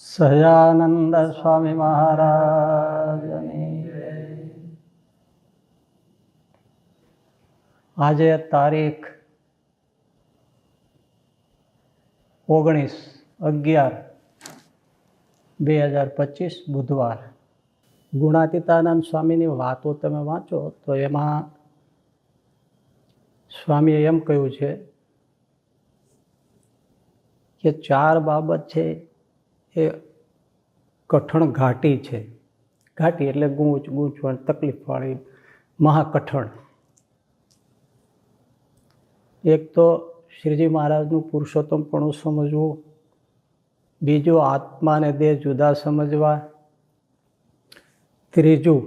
સહજાનંદ સ્વામી મહારાજની જય. આજે તારીખ 19/11/2025 બુધવાર. ગુણાતીતાનંદ સ્વામીની વાતો તમે વાંચો તો એમાં સ્વામીએ એમ કહ્યું છે કે 4 બાબત છે એ કઠણ ઘાટી છે. ઘાટી એટલે ગૂંચવણ તકલીફવાળી મહાકઠણ. એક તો શ્રીજી મહારાજનું પુરુષોત્તમપણું સમજવું, બીજું આત્માને દેહ જુદા સમજવા, ત્રીજું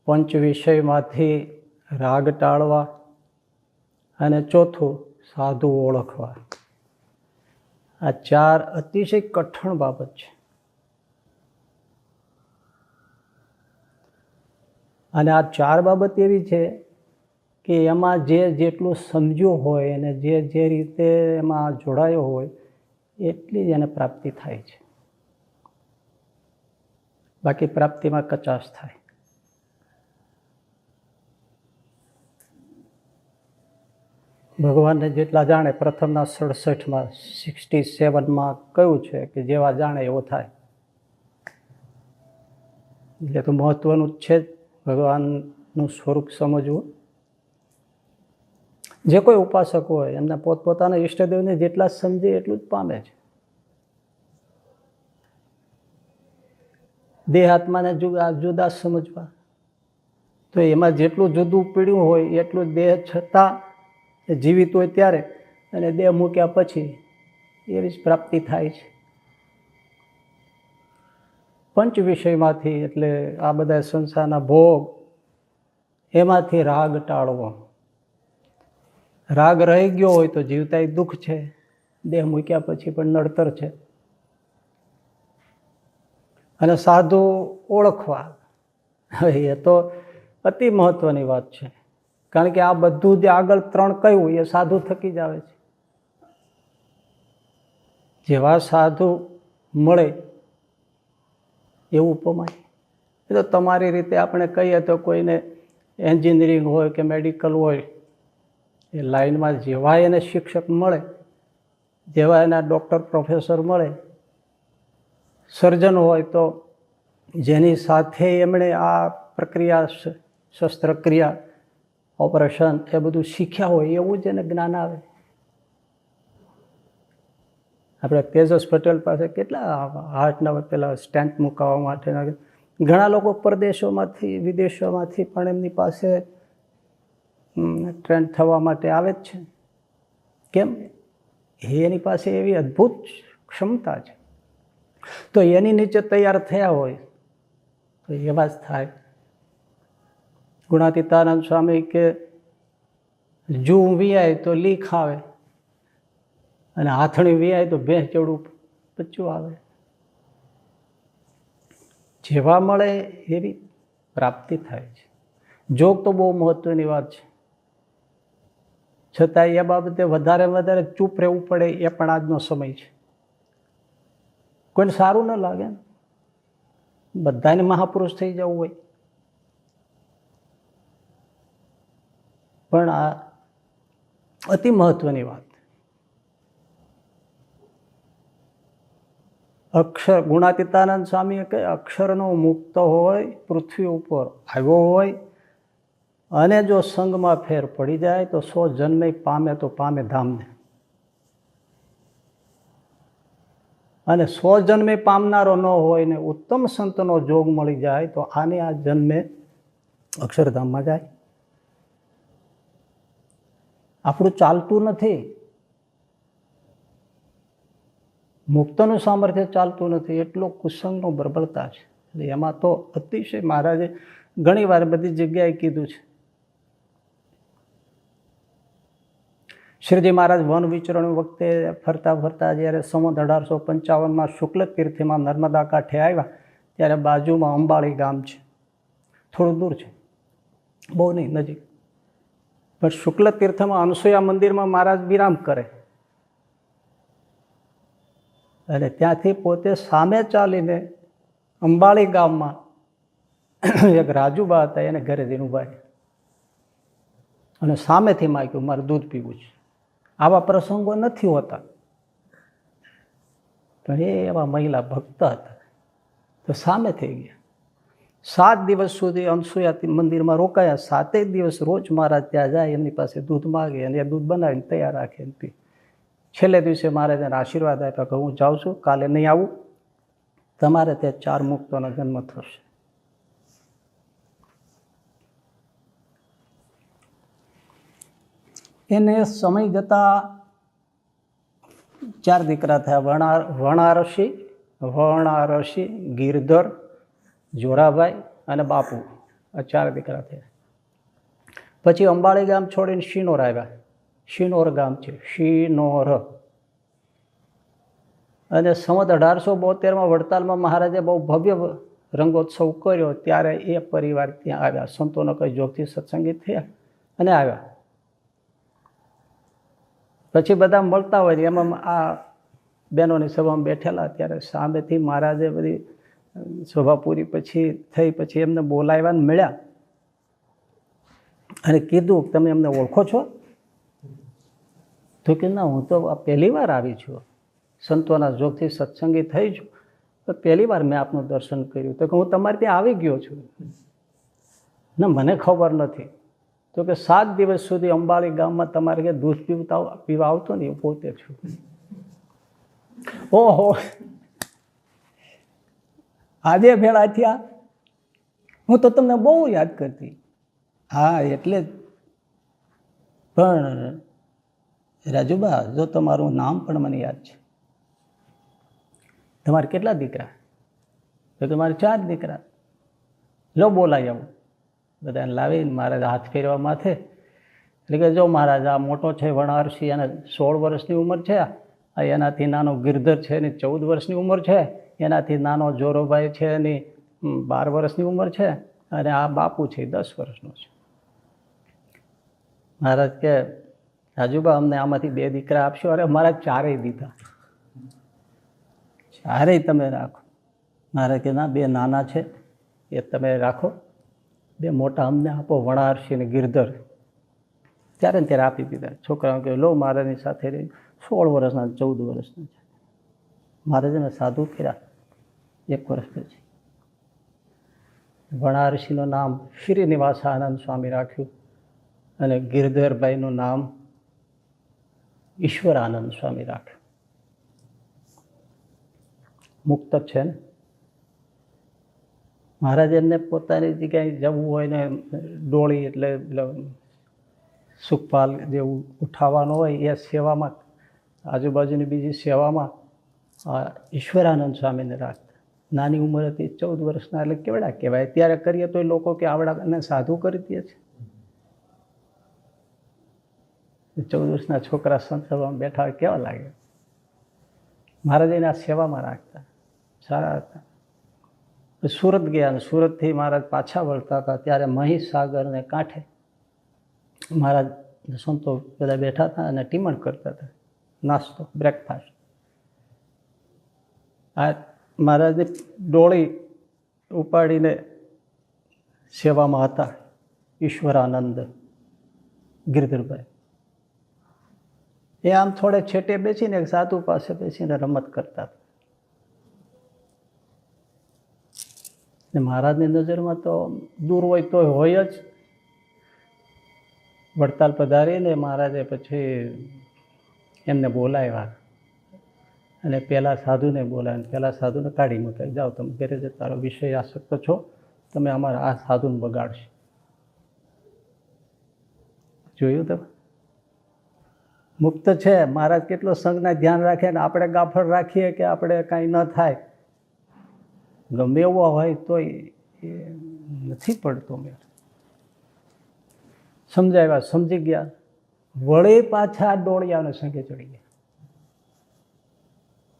પંચ વિષયમાંથી રાગ ટાળવા, અને ચોથું સાધુ ઓળખવા. આ 4 અતિશય કઠણ બાબત છે. અને આ 4 બાબત એવી છે કે એમાં જે જેટલું સમજ્યું હોય અને જે રીતે એમાં જોડાયો હોય એટલી જ એને પ્રાપ્તિ થાય છે. બાકી પ્રાપ્તિમાં કચાશ થાય. ભગવાનને જેટલા જાણે, પ્રથમના 67માં 67માં કહ્યું છે કે જેવા જાણે એવો થાય. એટલે તો મહત્વનું જ છે ભગવાનનું સ્વરૂપ સમજવું. જે કોઈ ઉપાસક હોય એમના પોતપોતાના ઈષ્ટદેવને જેટલા સમજે એટલું જ પામે છે. દેહ આત્માને જુદા સમજવા તો એમાં જેટલું જુદું પીડ્યું હોય એટલું દેહ છતાં જીવિત હોય ત્યારે અને દેહ મૂક્યા પછી એવી જ પ્રાપ્તિ થાય છે. પંચ વિષયમાંથી એટલે આ બધા સંસારના ભોગ એમાંથી રાગ ટાળવો. રાગ રહી ગયો હોય તો જીવતાય દુઃખ છે, દેહ મૂક્યા પછી પણ નડતર છે. અને સાધુ ઓળખવા, એ તો અતિ મહત્વની વાત છે. કારણ કે આ બધું જે આગળ 3 કહ્યું એ સાધુ થકી જ આવે છે. જેવા સાધુ મળે એવું ઉપમાય. એ તો તમારી રીતે આપણે કહીએ તો કોઈને એન્જિનિયરિંગ હોય કે મેડિકલ હોય એ લાઈનમાં જેવા એને શિક્ષક મળે, જેવા એના ડૉક્ટર પ્રોફેસર મળે, સર્જન હોય તો જેની સાથે એમણે આ પ્રક્રિયા શસ્ત્રક્રિયા ઓપરેશન એ બધું શીખ્યા હોય એવું જ એને જ્ઞાન આવે. આપણે તેજસ પટેલ પાસે કેટલા હાર્ટના પેલા સ્ટેન્ટ મુકાવવા માટેના ઘણા લોકો પરદેશોમાંથી વિદેશોમાંથી પણ એમની પાસે ટ્રેન થવા માટે આવે જ છે. કેમ? એની પાસે એવી અદ્ભુત ક્ષમતા છે. તો એની નીચે તૈયાર થયા હોય તો એવા જ થાય. ગુણાતીતાનંદ સ્વામી કે જૂ વિયાય તો લીખ આવે અને હાથણી વિયાય તો ભેંસ જેવડું બચ્ચું આવે. જેવા મળે એવી પ્રાપ્તિ થાય છે. જોગ તો બહુ મહત્વની વાત છે. છતાં એ બાબતે વધારે ચૂપ રહેવું પડે એ પણ આજનો સમય છે. કોઈને સારું ન લાગે ને, બધાને મહાપુરુષ થઈ જવું હોય. પણ આ અતિ મહત્વની વાત. અક્ષર ગુણાતીતાનંદ સ્વામીએ કહે અક્ષરનો મુક્ત હોય, પૃથ્વી ઉપર આવ્યો હોય અને જો સંગમાં ફેર પડી જાય તો 100 જન્મે પામે તો પામે ધામને. અને 100 જન્મે પામનારો ન હોય ને ઉત્તમ સંતનો જોગ મળી જાય તો આને આ જન્મે અક્ષરધામમાં જાય. આપણું ચાલતું નથી, મુક્તનું સામર્થ્ય ચાલતું નથી, એટલો કુસંગનો બરબરતા છે. એટલે એમાં તો અતિશય મહારાજે ઘણી વાર બધી જગ્યાએ કીધું છે. શ્રીજી મહારાજ વન વિચરણ વખતે ફરતા જ્યારે સંવત 1855માં શુક્લ તીર્થમાં નર્મદા કાંઠે આવ્યા ત્યારે બાજુમાં અંબાળી ગામ છે, થોડું દૂર છે, બહુ નહીં, નજીક. પણ શુક્લ તીર્થમાં અનસુયા મંદિરમાં મહારાજ વિરામ કરે. અને ત્યાંથી પોતે સામે ચાલીને અંબાળી ગામમાં એક રાજુબા હતા, એને ઘરે જઈને ઊભા રહ્યા અને સામેથી માગ્યું મારે દૂધ પીવું છે. આવા પ્રસંગો નથી હોતા, પણ એ એવા મહિલા ભક્ત હતા તો સામે થઈ ગયા. 7 દિવસ સુધી અનસુયા મંદિરમાં રોકાયા. 7 દિવસ રોજ મહારાજ ત્યાં જાય, એમની પાસે દૂધ માગે અને એ દૂધ બનાવીને તૈયાર રાખે અને પી. છેલ્લે દિવસે મહારાજ એને આશીર્વાદ આપ્યા કે હું જાઉં છું, કાલે નહીં આવું, તમારે ત્યાં 4 મુક્તોનો જન્મ થશે. એને સમય જતા 4 દીકરા થયા. વણારસી, ગિરધર, જોરાભાઈ અને બાપુ, આ 4 દીકરા થયા. પછી અંબાળી ગામ છોડીને શિનોર આવ્યા. શિનોર ગામ છે, શિનોર. અને સંવત 1872માં વડતાલમાં મહારાજે બહુ ભવ્ય રંગોત્સવ કર્યો, ત્યારે એ પરિવાર ત્યાં આવ્યા. સંતોનો કઈ જોગથી સત્સંગી થયા અને આવ્યા. પછી બધા મળતા હોય, એમાં આ બહેનોની સભામાં બેઠેલા, ત્યારે સામેથી મહારાજે બધી સભા પૂરી પછી થઈ, પછી એમને બોલાવ્યા ને મળ્યા અને કીધું તમે એમને ઓળખો છો? તો કે ના, હું તો આ પહેલી વાર આવી છું, સંતોના જોગથી સત્સંગી થઈ છું, તો પહેલી વાર મેં આપનું દર્શન કર્યું. તો કે હું તમારે ત્યાં આવી ગયો છું. ના, મને ખબર નથી. તો કે 7 દિવસ સુધી અંબાળી ગામમાં તમારે કે દૂધ પીવા આવતો ને, હું પોતે છું. ઓહો, આજે ભેળા થયા, હું તો તમને બહુ યાદ કરતી. હા, એટલે જ. પણ રાજુબા, જો તમારું નામ પણ મને યાદ છે. તમારે કેટલા દીકરા? તો તમારે 4 દીકરા. લો બોલાય આવું. બધાને લાવીને મહારાજ હાથ ફેરવા માથે, એટલે કે જો મહારાજ, આ મોટો છે વણારસી, એને 16 વર્ષની ઉંમર છે. એનાથી નાનો ગિરધર છે, એની 14 વર્ષની ઉંમર છે. એનાથી નાનો જોરોભાઈ છે, એની 12 વર્ષની ઉંમર છે. અને આ બાપુ છે, 10 વર્ષનો છે. મહારાજ કે રાજુબા, અમને આમાંથી 2 દીકરા આપશો? અરે મહારાજ, 4 દીધા. 4 તમે રાખો. મહારાજ કે ના, 2 નાના છે એ તમે રાખો, 2 મોટા અમને આપો, વણારસી અને ગિરધર. ત્યારે ને ત્યારે આપી દીધા. છોકરાઓ કે લો, મહારાજની સાથે રહી. 16 વર્ષના, 14 વર્ષના છે. મહારાજને સાધુ કર્યા 1 વર્ષ પછી. વણારસીનું નામ શ્રીનિવાસાનંદ સ્વામી રાખ્યું અને ગિરધરભાઈનું નામ ઈશ્વરાનંદ સ્વામી રાખ્યું. મુક્ત છે ને. મહારાજ એમને પોતાની જગ્યાએ જવું હોય ને, ડોળી એટલે સુખપાલ જેવું ઉઠાવવાનું હોય, એ સેવામાં, આજુબાજુની બીજી સેવામાં ઈશ્વરાનંદ સ્વામીને રાખતા. નાની ઉંમર હતી, 14 વર્ષના, એટલે કેવડા કહેવાય. અત્યારે કરીએ તો લોકો કે આવડાને સાધુ કરી દે છે. 14 વર્ષના છોકરા સંત સભામાં બેઠા હોય, કેવા લાગે. મહારાજ એને આ સેવામાં રાખતા, સારા હતા. સુરત ગયા અને સુરતથી મહારાજ પાછા વળતા હતા, ત્યારે મહીસાગરને કાંઠે મહારાજ સંતો બધા બેઠા હતા અને ટીમણ કરતા હતા, નાસ્તો, બ્રેકફાસ્ટ. આ મહારાજે ડોળી ઉપાડીને સેવામાં હતા ઈશ્વરાનંદ ગિરધરભાઈ. એ આમ થોડે છેટે બેસીને એક સાધુ પાસે બેસીને રમત કરતા હતા. મહારાજની નજરમાં તો દૂર હોય તો હોય જ. વડતાલ પધારીને મહારાજે પછી એમને બોલાવ્યા અને પેલા સાધુને બોલાવીને પેલા સાધુને કાઢી મૂક્યા. જાઓ તમે ઘરે જ, તારો વિષય આસક્ત છો, તમે અમારા આ સાધુને બગાડશો. જોયું તમે? મુક્ત છે. મહારાજ કેટલો સંઘના ધ્યાન રાખે ને આપણે ગાફળ રાખીએ કે આપણે કાંઈ ન થાય. ગમે એવો હોય તોય એ નથી પડતો મેળ. સમજાવ્યા, સમજી ગયા, વળી પાછા ડોળિયાને સંઘે ચડી ગયા.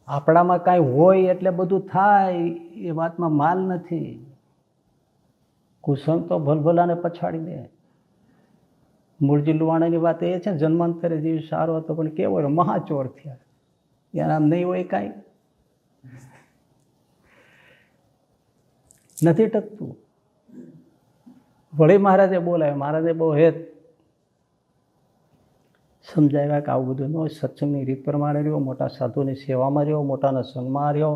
આપણામાં કાંઈ હોય એટલે બધું થાય, એ વાતમાં માલ નથી. કુસંગ તો ભલભલાને પછાડી દે. મૂળજી લુવાણાની વાત એ છે, જન્માંતરે જીવ સારો હતો પણ કેવો મહાચોર થયા. એના નહીં હોય કાંઈ. નથી ટકતું. વળી મહારાજે બોલાવ્યા, મહારાજે બહુ હેત સમજાવ્યા કે આવું બધું ન હોય, સત્સંગની રીત પ્રમાણે રહ્યો, મોટા સાધુની સેવામાં રહ્યો, મોટાના સંગમાં રહ્યો.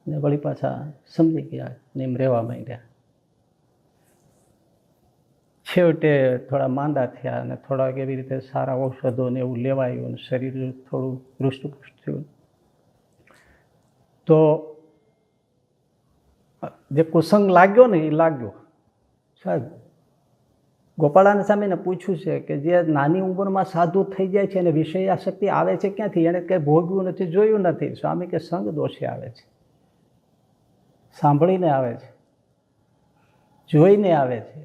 ને વળી પાછા સમજી ગયા ને એમ રહેવા માંડ્યા. છેવટે થોડા માંદા થયા અને થોડાક એવી રીતે સારા ઔષધો ને એવું લેવાયું અને શરીર થોડું હૃષ્ટપુષ્ટ થયું. તો જે કુસંગ લાગ્યો ને એ લાગ્યો. સાહેબ ગોપાળાને સામે પૂછ્યું છે કે જે નાની ઉંમરમાં સાધુ થઈ જાય છે અને વિષય આસક્તિ આવે છે ક્યાંથી? એણે કંઈ ભોગવ્યું નથી, જોયું નથી. સ્વામી કે સંગ દોષે આવે છે, સાંભળીને આવે છે, જોઈને આવે છે,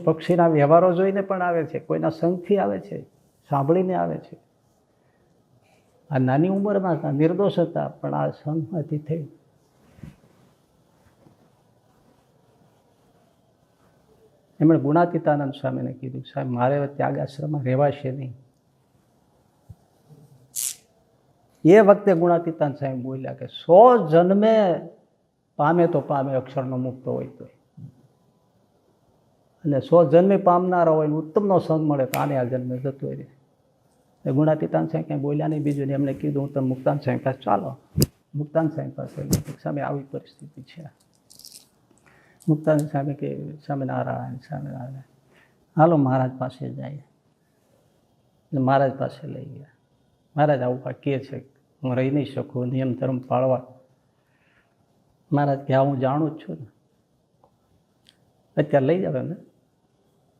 પક્ષીના વ્યવહારો જોઈને પણ આવે છે, કોઈના સંગથી આવે છે, સાંભળીને આવે છે. આ નાની ઉંમરમાં હતા, નિર્દોષ હતા, પણ આ સંગમાંથી થઈ. એમણે ગુણાતીતાનંદ સ્વામીને કીધું, સાહેબ મારે ત્યાગ આશ્રમમાં રહેવાશે નહીં. એ વખતે ગુણાતીતાનંદ સાહેબ બોલ્યા કે 100 જન્મે પામે તો પામે અક્ષરનો મુક્ત હોય તો, અને 100 જન્મે પામનારા હોય ને ઉત્તમનો સંગ મળે તો આને આ જન્મે જતો રહે. ગુણાતીતાન સાહેબ ક્યાંય બોલ્યા નહીં. બીજું ને એમને કીધું હું તમે મુક્તાન સાહેબ પાસે ચાલો. મુક્તાન સાહેબ પાસે સામે આવી પરિસ્થિતિ છે. મુક્તાન સાહેબ કે સ્વામિનારાયણ સ્વામિનારાયણ, હાલો મહારાજ પાસે જાય. મહારાજ પાસે લઈ ગયા. મહારાજ આવું કહે છે હું રહી નહીં શકું, નિયમ ધર્મ પાળવા. મહારાજ કે હા હું જાણું જ છું ને, અત્યારે લઈ જાવ ને,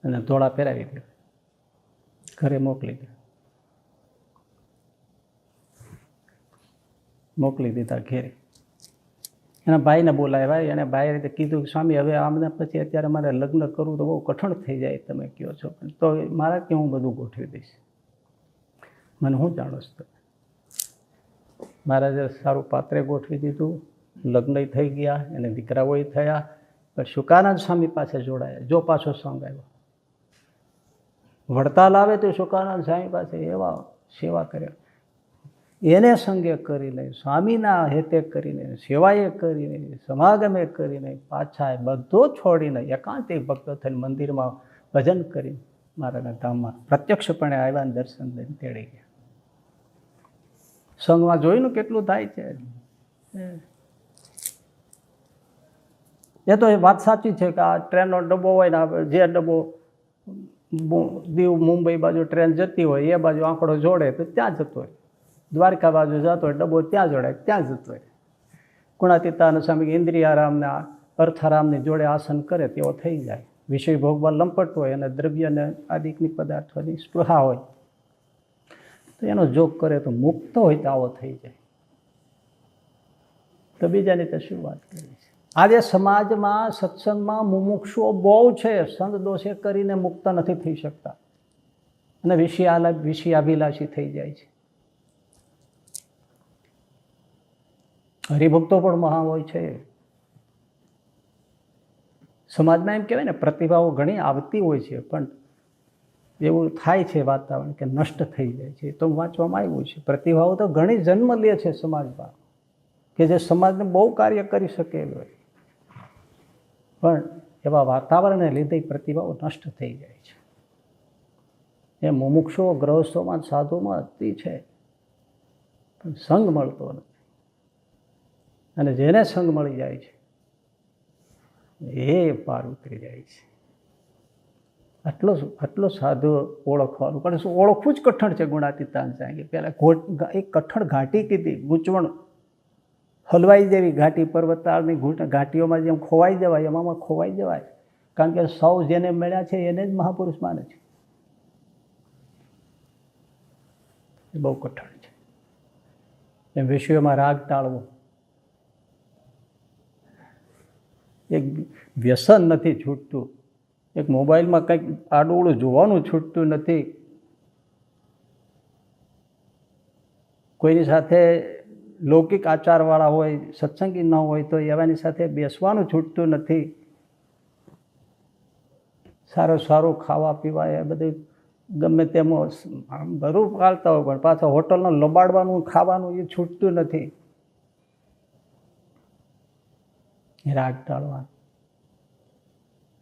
અને ધોળા પહેરાવી દે, ઘરે મોકલી દે. મોકલી દીધા ઘેરે. એના ભાઈને બોલાવ્યા. એને ભાઈ રીતે કીધું કે સ્વામી હવે આમને પછી અત્યારે મારે લગ્ન કરવું તો બહુ કઠણ થઈ જાય, તમે કહો છો, તો મારા કે હું બધું ગોઠવી દઈશ, મને હું જાણો છું. મહારાજે સારું પાત્રે ગોઠવી દીધું, લગ્ન થઈ ગયા, એને દીકરાઓય થયા. પણ શુકાનંદ સ્વામી પાસે જોડાયા. જો પાછો સંગ આવ્યો, વડતાલ આવે તો શુકાનંદ સ્વામી પાસે એવા સેવા કર્યા. એને સંગે કરીને, સ્વામીના હેતે કરીને, સેવાએ કરીને, સમાગમે કરીને, પાછા બધો છોડીને એકાંતિક ભક્તો થઈને મંદિરમાં ભજન કરી મારાના ધામમાં પ્રત્યક્ષપણે આવ્યા, દર્શન લઈને તેડી ગયા. સંઘમાં જોઈને કેટલું થાય છે. એ તો એ વાત સાચી છે કે આ ટ્રેનનો ડબ્બો હોય ને, જે ડબ્બો દીવ મુંબઈ બાજુ ટ્રેન જતી હોય એ બાજુ આંકડો જોડે તો ત્યાં જતો હોય, દ્વારકા બાજુ જતો હોય ડબ્બો ત્યાં જોડાય ત્યાં જતો હોય. ગુણાતીતાનંદ સ્વામી ઇન્દ્રિયારામના અર્થારામની જોડે આસન કરે તેવો થઈ જાય. વિષય ભોગમાં લંપટ હોય અને દ્રવ્યને આદિકની પદાર્થોની સ્પૃહા હોય તો એનો જોગ કરે તો મુક્ત હોય તો આવો થઈ જાય. તો બીજાની તો શું વાત કરી છે. આજે સમાજમાં સત્સંગમાં મુમુક્ષુઓ બહુ છે, સંગ દોષે કરીને મુક્ત નથી થઈ શકતા અને વિષયાભિલાષી થઈ જાય છે. હરિભક્તો પણ મહા હોય છે. સમાજમાં એમ કહેવાય ને પ્રતિભાઓ ઘણી આવતી હોય છે, પણ એવું થાય છે વાતાવરણ કે નષ્ટ થઈ જાય છે. તો વાંચવામાં આવ્યું છે પ્રતિભાઓ તો ઘણી જન્મ લે છે સમાજમાં કે જે સમાજને બહુ કાર્ય કરી શકેલું હોય, પણ એવા વાતાવરણને લીધે પ્રતિભાઓ નષ્ટ થઈ જાય છે. એ મુમુક્ષો ગ્રહસ્થોમાં સાધુમાં અતિ છે, પણ સંગ મળતો નથી. અને જેને સંગ મળી જાય છે એ પાર ઉતરી જાય છે. આટલો સાધુ ઓળખવાનું, પણ શું ઓળખવું જ કઠણ છે. ગુણાતીતાન સાહેબ પહેલાં એક કઠણ ઘાટી કીધી, ગૂંચવણ હલવાઈ જેવી ઘાટી, પર્વતાળની ઘાટીઓમાં જેમ ખોવાઈ જવાય એમાં ખોવાઈ જવાય. કારણ કે સૌ જેને મળ્યા છે એને જ મહાપુરુષ માને છે. એ બહુ કઠણ છે. એમ વિષયોમાં રાગ ટાળવો એક વ્યસન નથી છૂટતું, એક મોબાઈલમાં કંઈક આડું જોવાનું છૂટતું નથી, કોઈની સાથે લૌકિક આચારવાળા હોય, સત્સંગી ન હોય તો એવાની સાથે બેસવાનું છૂટતું નથી. સારું ખાવા પીવા એ બધું ગમે તેમ આમ બધું પાળતા હોય, પણ પાછા હોટલનું લબાડવાનું ખાવાનું એ છૂટતું નથી. રાગ ટાળવાનું,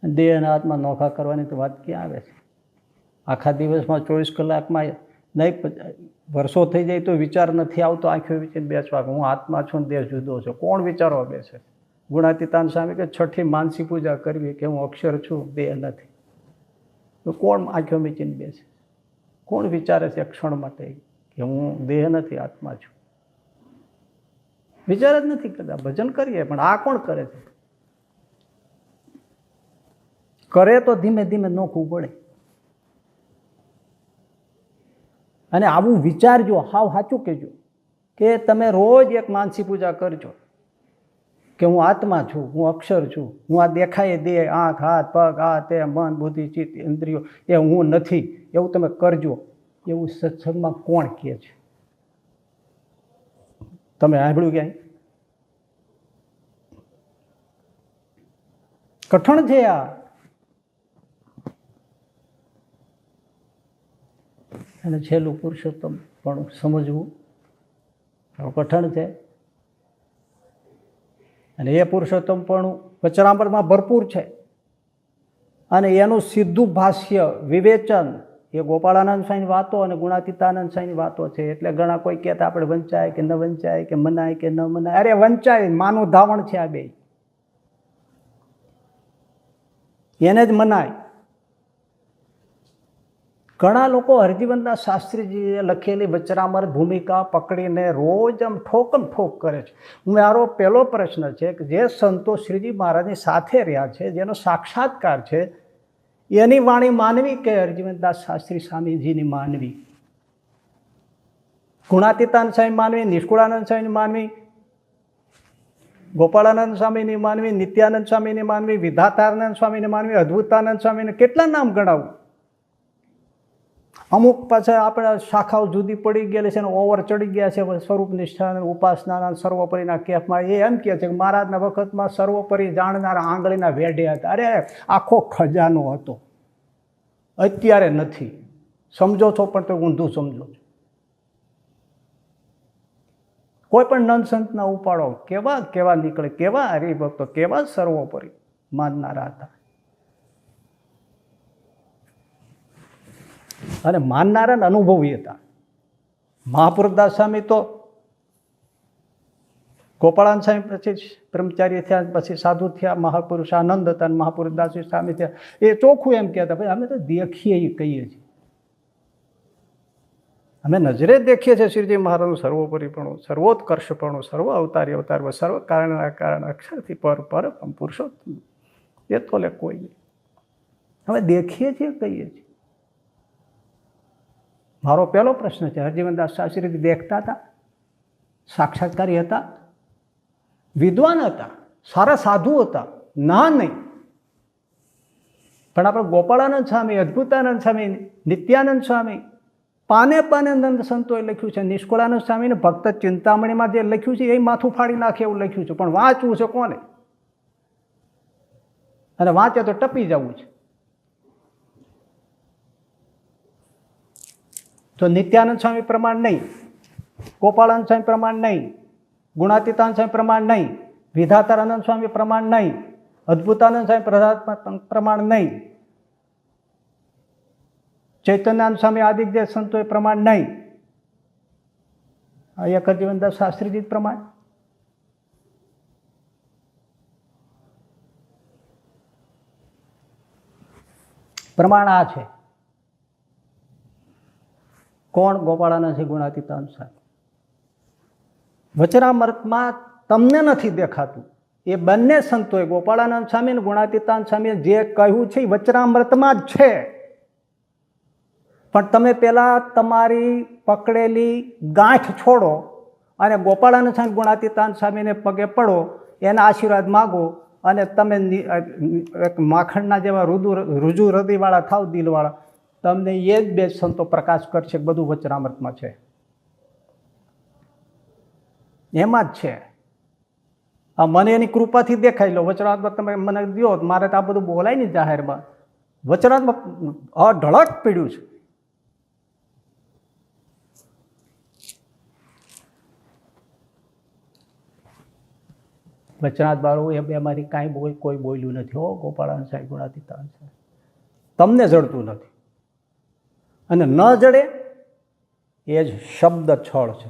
દેહ અને આત્મા નોખા કરવાની તો વાત ક્યાં આવે છે? આખા દિવસમાં 24 કલાકમાં નહીં, વર્ષો થઈ જાય તો વિચાર નથી આવતો આંખો વીચીને બેસવા હું આત્મા છું ને દેહ જુદો છે. કોણ વિચારવા બેસે? ગુણાતીતાન સ્વામી કે છઠ્ઠી માનસી પૂજા કરવી કે હું અક્ષર છું, દેહ નથી. તો કોણ આંખો મીચીને બેસે? કોણ વિચારે છે ક્ષણ માટે કે હું દેહ નથી, આત્મા છું? વિચાર જ નથી કરતા. ભજન કરીએ પણ આ કોણ કરે છે? કરે તો ધીમે ધીમે નોખવું પડે. અને આવું વિચારજો, હાવ સાચું કહેજો કે તમે રોજ એક માનસી પૂજા કરજો કે હું આત્મા છું, હું અક્ષર છું, હું આ દેખાય દે આંખ હાથ પગ આ તે મન બુદ્ધિ ચિત્ત ઇન્દ્રિયો એ હું નથી, એવું તમે કરજો. એવું સત્સંગમાં કોણ કહે છે? તમે સાંભળ્યું ક્યાંય? કઠણ છે આ. અને છેલ્લું પુરુષોત્તમ પણ સમજવું કઠણ છે. અને એ પુરુષોત્તમ પણ વચનામૃતમાં ભરપૂર છે. અને એનું સીધું ભાષ્ય વિવેચન એ ગોપાળાનંદ સ્વામીની વાતો અને ગુણાતીતાનંદ સ્વામીની વાતો છે. એટલે ઘણા કોઈ કહેતા આપણે વંચાય કે ન વંચાય, કે મનાય કે ન મનાય. અરે વંચાય, માનું ધાવણ છે આ બે, એને જ મનાય. ઘણા લોકો હરજીવનદાસ શાસ્ત્રીજીએ લખેલી વચનામૃત ભૂમિકા પકડીને રોજ આમ ઠોકમ ઠોક કરે છે. મારો પહેલો પ્રશ્ન છે કે જે સંતો શ્રીજી મહારાજની સાથે રહ્યા છે, જેનો સાક્ષાત્કાર છે, એની વાણી માનવી કે હરજીવનદાસ શાસ્ત્રી સ્વામીજીની માનવી? ગુણાતીતાનંદ સ્વામી માનવી, નિષ્કુળાનંદ સ્વામીની માનવી, ગોપાળાનંદ સ્વામીની માનવી, નિત્યાનંદ સ્વામીની માનવી, વિધાતાનંદ સ્વામીની માનવી, અદ્ભુતાનંદ સ્વામીને કેટલા નામ ગણાવું? અમુક પાછા આપણા શાખાઓ જુદી પડી ગયેલી છે ને ઓવર ચડી ગયા છે સ્વરૂપ નિષ્ઠા ઉપાસનાના સર્વોપરીના કેફમાં. એ એમ કહે છે કે મહારાજના વખતમાં સર્વોપરી જાણનારા આંગળીના વેઢે હતા. અરે આખો ખજાનો હતો, અત્યારે નથી. સમજો છો પણ તો ઊંધું સમજો છો. કોઈ પણ નંદ સંતના ઉપાડો કેવા કેવા નીકળે, કેવા હરિભક્તો, કેવા સર્વોપરી માનનારા હતા. અને માનનારા અનુભવી હતા. મહાપુરુષદાસ સ્વામી તો ગોપાળાનંદ સ્વામી પછી બ્રહ્મચારી થયા, પછી સાધુ થયા, મહાપુરુષ આનંદ હતા અને મહાપુરુષદાસ સ્વામી થયા. એ ચોખ્ખું એમ કહેતા, ભાઈ અમે તો દેખીએ એ કહીએ છીએ, અમે નજરે દેખીએ છીએ શ્રીજી મહારાજનું સર્વોપરીપણું, સર્વોત્કર્ષપણું, સર્વ અવતારી અવતાર, સર્વ કારણના કારણ, અક્ષરથી પર પુરુષોત્તમ, એ તો લે કોઈ નહીં. અમે દેખીએ છીએ કહીએ છીએ. મારો પહેલો પ્રશ્ન છે, હરજીવનદાસ શાસ્ત્રી દેખતા હતા, સાક્ષાત્કારી હતા, વિદ્વાન હતા, સારા સાધુ હતા, ના નહીં. પણ આપણે ગોપાળાનંદ સ્વામી, અદ્ભુતાનંદ સ્વામી, નિત્યાનંદ સ્વામી, પાને પાને નંદ સંતોએ લખ્યું છે. નિષ્કુળાનંદ સ્વામીને ભક્ત ચિંતામણીમાં જે લખ્યું છે એ માથું ફાડી નાખે એવું લખ્યું છે, પણ વાંચવું છે કોને? અને વાંચે તો ટપી જવું છે. તો નિત્યાનંદ સ્વામી પ્રમાણ નહીં, ગોપાળાનંદ સ્વામી પ્રમાણ નહીં, ગુણાતીતાનંદ સ્વામી પ્રમાણ નહીં, વિધાતાનંદ સ્વામી પ્રમાણ નહીં, અદ્ભુતાનંદ સ્વામી પ્રમાણ નહીં, ચૈતન્યાનંદ સ્વામી આદિ જે સંતોએ પ્રમાણ નહીં, એક હરજીવનદાસ શાસ્ત્રીજી પ્રમાણ. પ્રમાણ આ છે. કોણ? ગોપાળાનંદ છે, ગુણાતીતાનંદ સ્વામી. વચનામૃતમાં તમને નથી દેખાતું. એ બંને સંતોએ, ગોપાળાનંદ સ્વામી અને ગુણાતીતાનંદ સ્વામીએ જે કહ્યું છે એ વચનામૃતમાં જ છે. પણ તમે પહેલાં તમારી પકડેલી ગાંઠ છોડો અને ગોપાળાનંદ સ્વામી, ગુણાતીતાનંદ સ્વામીને પગે પડો, એના આશીર્વાદ માગો અને તમે એક માખણના જેવા રુજુ હૃદયવાળા થાવ, દિલવાળા, તમને એ જ બે સંતો પ્રકાશ કરશે. બધું વચનામૃતમાં છે, એમાં જ છે. આ મને એની કૃપાથી દેખાઈ લો. વચનામૃત તમે મને દો, મારે તો આ બધું બોલાય નહીં જાહેરમાં. વચનામૃત અઢળક પીડ્યું છે. વચનાથ બાળું એ બેમાંથી કાંઈ કોઈ બોલ્યું નથી. હો ગોપાળાનંદ સાહેબ, ગુણાતીતાનંદ સાહેબ, તમને જડતું નથી. અને ન જડે એ જ શબ્દ છળ છે.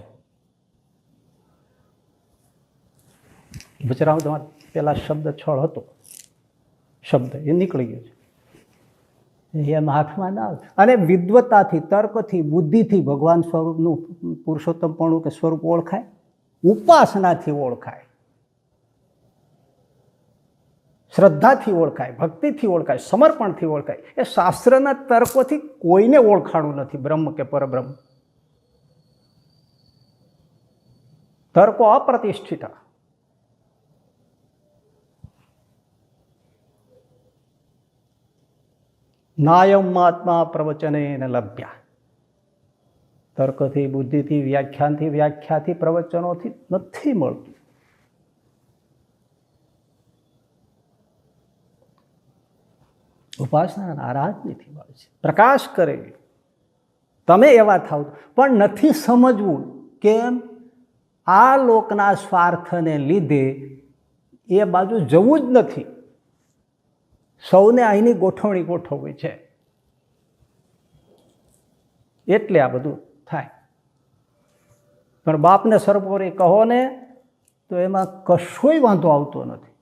વચરામૃતમાં પેલા શબ્દ છળ હતો, શબ્દ એ નીકળી ગયો છે, એમ હાથમાં ના આવે. અને વિદ્વતાથી, તર્કથી, બુદ્ધિથી ભગવાન સ્વરૂપનું પુરુષોત્તમપણું કે સ્વરૂપ ઓળખાય, ઉપાસનાથી ઓળખાય, શ્રદ્ધાથી ઓળખાય, ભક્તિથી ઓળખાય, સમર્પણથી ઓળખાય. એ શાસ્ત્રના તર્કોથી કોઈને ઓળખાણું નથી બ્રહ્મ કે પરબ્રહ્મ. તર્કો અપ્રતિષ્ઠિત. નાયમ આત્મા પ્રવચને ન લભ્યા. તર્કથી, બુદ્ધિથી, વ્યાખ્યાથી, પ્રવચનોથી નથી મળતું. ઉપાસના આરાધનીથી મળે છે. પ્રકાશ કરે તમે એવા થાવ, પણ નથી સમજવું કેમ આ લોકના સ્વાર્થને લીધે એ બાજુ જવું જ નથી. સૌને અહીંની ગોઠવણી ગોઠવવી છે, એટલે આ બધું થાય. પણ બાપને સર્વોપરી કહો ને તો એમાં કશોય વાંધો આવતો નથી.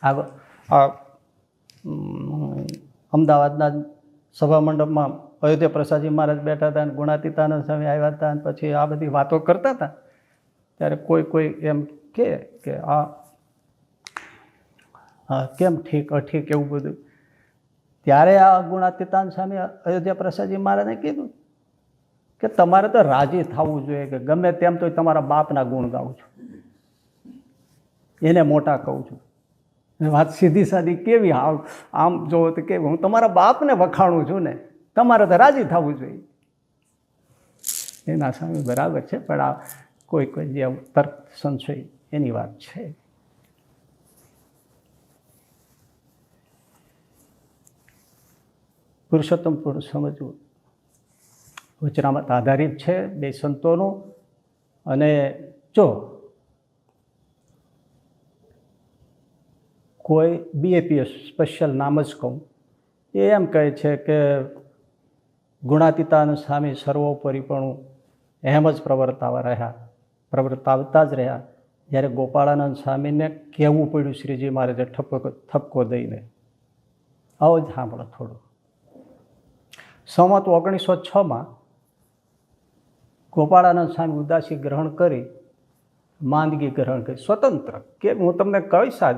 આગળ અમદાવાદના સભા મંડપમાં અયોધ્યા પ્રસાદજી મહારાજ બેઠા હતા અને ગુણાતીતાનંદ સ્વામી આવ્યા હતા, અને પછી આ બધી વાતો કરતા હતા. ત્યારે કોઈ એમ કે આ કેમ ઠીક અઠીક એવું બધું. ત્યારે આ ગુણાતીતાનંદ સ્વામી અયોધ્યા પ્રસાદજી મહારાજે કીધું કે તમારે તો રાજી થવું જોઈએ કે ગમે તેમ તો તમારા બાપના ગુણ ગાઉં છું, એને મોટા કહું છું. વાત સીધી સાદી કેવી, આમ જોવો તો કેવી, હું તમારા બાપને વખાણું છું ને, તમારે તો રાજી થવું જોઈએ. એના સામે બરાબર છે, પણ આ કોઈ જે તર્ક સંશય એની વાત છે. પુરુષોત્તમ પુરુષ સમજવું વચનામત આધારિત છે બે સંતોનું. અને જો કોઈ બીએપીએસ સ્પેશિયલ નામ જ કહું, એ એમ કહે છે કે ગુણાતીતાનંદ સ્વામી સર્વોપરીપણું એમ જ પ્રવર્તાવતા જ રહ્યા. જ્યારે ગોપાળાનંદ સ્વામીને કહેવું પડ્યું શ્રીજી મહારાજે ઠપકો દઈને, આવો જ સાંભળો થોડું. સંવત 1906 ગોપાળાનંદ સ્વામી ઉદાસી ગ્રહણ કરી, માંદગી ગ્રહણ કરી, સ્વતંત્ર. કે હું તમને કહીશ, આજ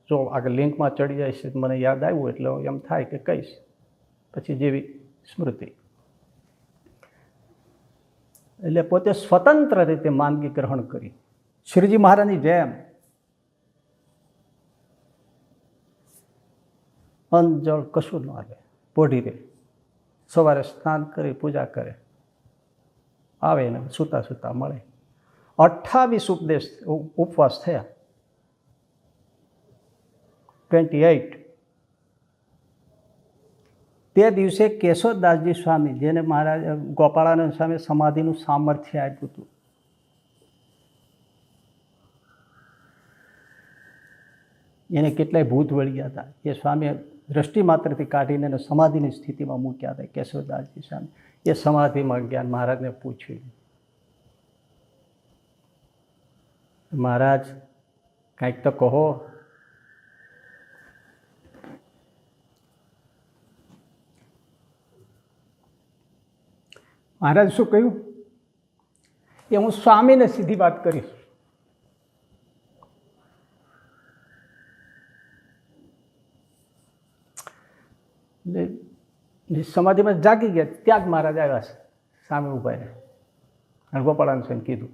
જો આગળ લિંકમાં ચડી જાય છે, મને યાદ આવ્યું એટલે એમ થાય કે કહીશ, પછી જેવી સ્મૃતિ. એટલે પોતે સ્વતંત્ર રીતે માંદગી ગ્રહણ કરી, શ્રીજી મહારાજની જેમ અન્ન જળ કશું ન આવે, પોઢી રહે. સવારે સ્નાન કરી પૂજા કરે, આવે ને સૂતા સૂતા મળે. 28 ઉપવાસ થયા, 28. તે દિવસે કેશવદાસજી સ્વામી, જેને મહારાજ ગોપાળાનંદ સ્વામી સમાધિનું સામર્થ્ય આપ્યું હતું, એને કેટલાય ભૂત વળ્યા હતા, એ સ્વામીએ દ્રષ્ટિ માત્રથી કાઢીને એને સમાધિની સ્થિતિમાં મૂક્યા હતા. કેશવદાસજી સ્વામી એ સમાધિમાં ગયા, મહારાજને પૂછ્યું, મહારાજ કાંઈક તો કહો. મહારાજ શું કહ્યું એ હું સ્વામીને સીધી વાત કરીશ. સમાધિમાં જાગી ગયા, ત્યાં જ મહારાજ આવ્યા છે, સામે ઉભા રહે. અને ગોપાળાનંદ સ્વામી કીધું,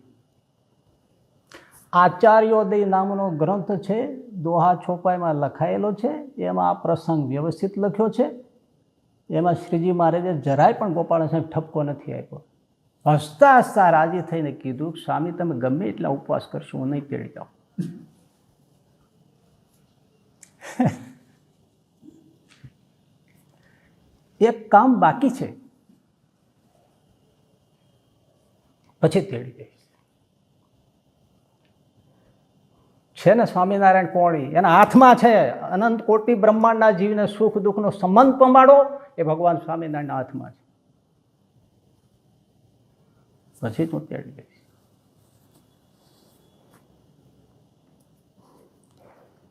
આચાર્યોદય નામનો ગ્રંથ છે, દોહા છોપાઈમાં લખાયેલો છે, એમાં આ પ્રસંગ વ્યવસ્થિત લખ્યો છે. એમાં શ્રીજી મહારાજે જરાય પણ ગોપાળાનંદ સ્વામી ઠપકો નથી આપ્યો. હસતા હસતા રાજી થઈને કીધું, સ્વામી તમે ગમે એટલા ઉપવાસ કરશો, હું નહીં તેડી જાઉં. એક કામ બાકી છે, પછી તેડી જઈશ. છે ને સ્વામિનારાયણ પોણી એના હાથમાં છે. અનંત કોટી બ્રહ્માંડના જીવને સુખ દુઃખનો સંબંધ પમાડો એ ભગવાન સ્વામિનારાયણના હાથમાં છે. પછી તું તેડી જઈશ.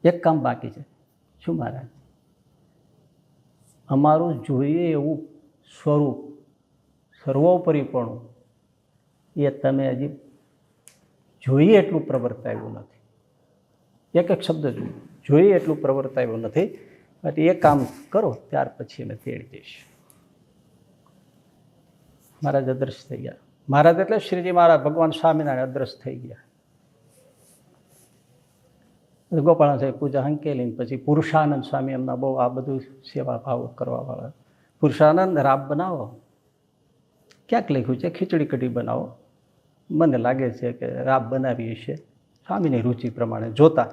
એક કામ બાકી છે. શું મહારાજ? અમારું જોઈએ એવું સ્વરૂપ સર્વોપરીપણું એ તમે હજી જોઈએ એટલું પ્રવર્તાવ્યું નથી. એક એક શબ્દ જોઈએ એટલું પ્રવર્તાવ્યું નથી. એટલે એ કામ કરો ત્યાર પછી અમે તેડી જઈશ. મહારાજ અદ્રશ્ય થઈ ગયા. મહારાજ એટલે શ્રીજી મહારાજ ભગવાન સ્વામિનારાયણ અદ્રશ્ય થઈ ગયા. ગોપાલ સાહેબ પૂજા હંકેલી પછી પુરુષાનંદ સ્વામી એમના બહુ આ બધું સેવા ભાવ કરવાવાળા. પુરુષાનંદ રાબ બનાવો. ક્યાંક લખ્યું છે ખીચડી કઢી બનાવો. મને લાગે છે કે રાબ બનાવી છે સ્વામીની રુચિ પ્રમાણે જોતા